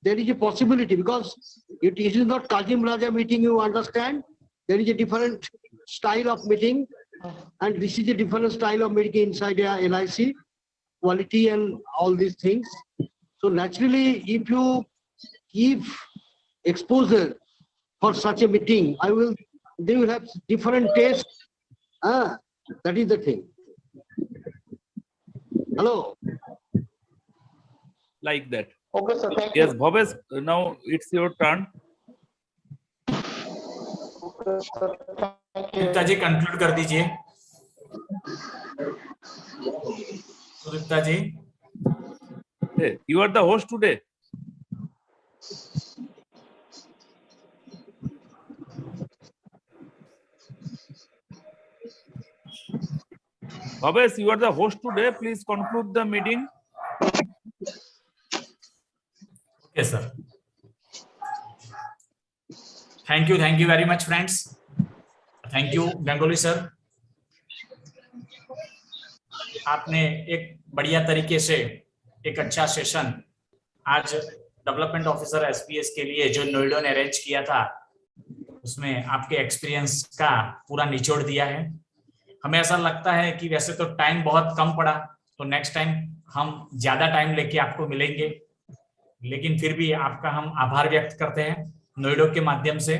Speaker 8: there is a possibility, because it is not Kazim Raja meeting, you understand, there is a different style of meeting, and this is a different style of meeting inside a LIC, quality and all these things. So naturally, if you give exposure for such a meeting, they will have different taste. That is the thing. Hello.
Speaker 5: Like that.
Speaker 1: Okay, sir. Thank you.
Speaker 5: Yes, Bhavesh, now it's your turn.
Speaker 3: Sudipta ji conclude कर दीजिए। Sudipta ji,
Speaker 5: Hey, you are the host today. Bhavesh, you are the host today. Please conclude the meeting.
Speaker 3: Okay, sir. Thank you very much, friends. Thank you, Ganguly sir. आपने एक बढ़िया तरीके से एक अच्छा session आज डेवलपमेंट ऑफिसर एसपीएस के लिए जो नोएडा ने अरेंज किया था, उसमें आपके एक्सपीरियंस का पूरा निचोड़ दिया है। हमें ऐसा लगता है कि वैसे तो टाइम बहुत कम पड़ा, तो नेक्स्ट टाइम हम ज्यादा टाइम लेके आपको मिलेंगे, लेकिन फिर भी आपका हम आभार व्यक्त करते हैं नोएडा के माध्यम से,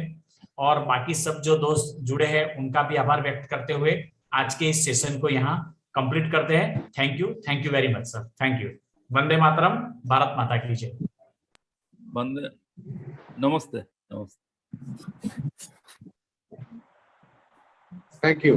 Speaker 3: और बाकी सब जो दोस्त जुड़े हैं उनका भी आभार व्यक्त करते हुए आज के इस सेशन को यहाँ कंप्लीट करते हैं। Thank you very much sir. Thank you. वंदे मातरम। भारत माता की जय।
Speaker 5: वंदे। नमस्ते।
Speaker 8: Thank you.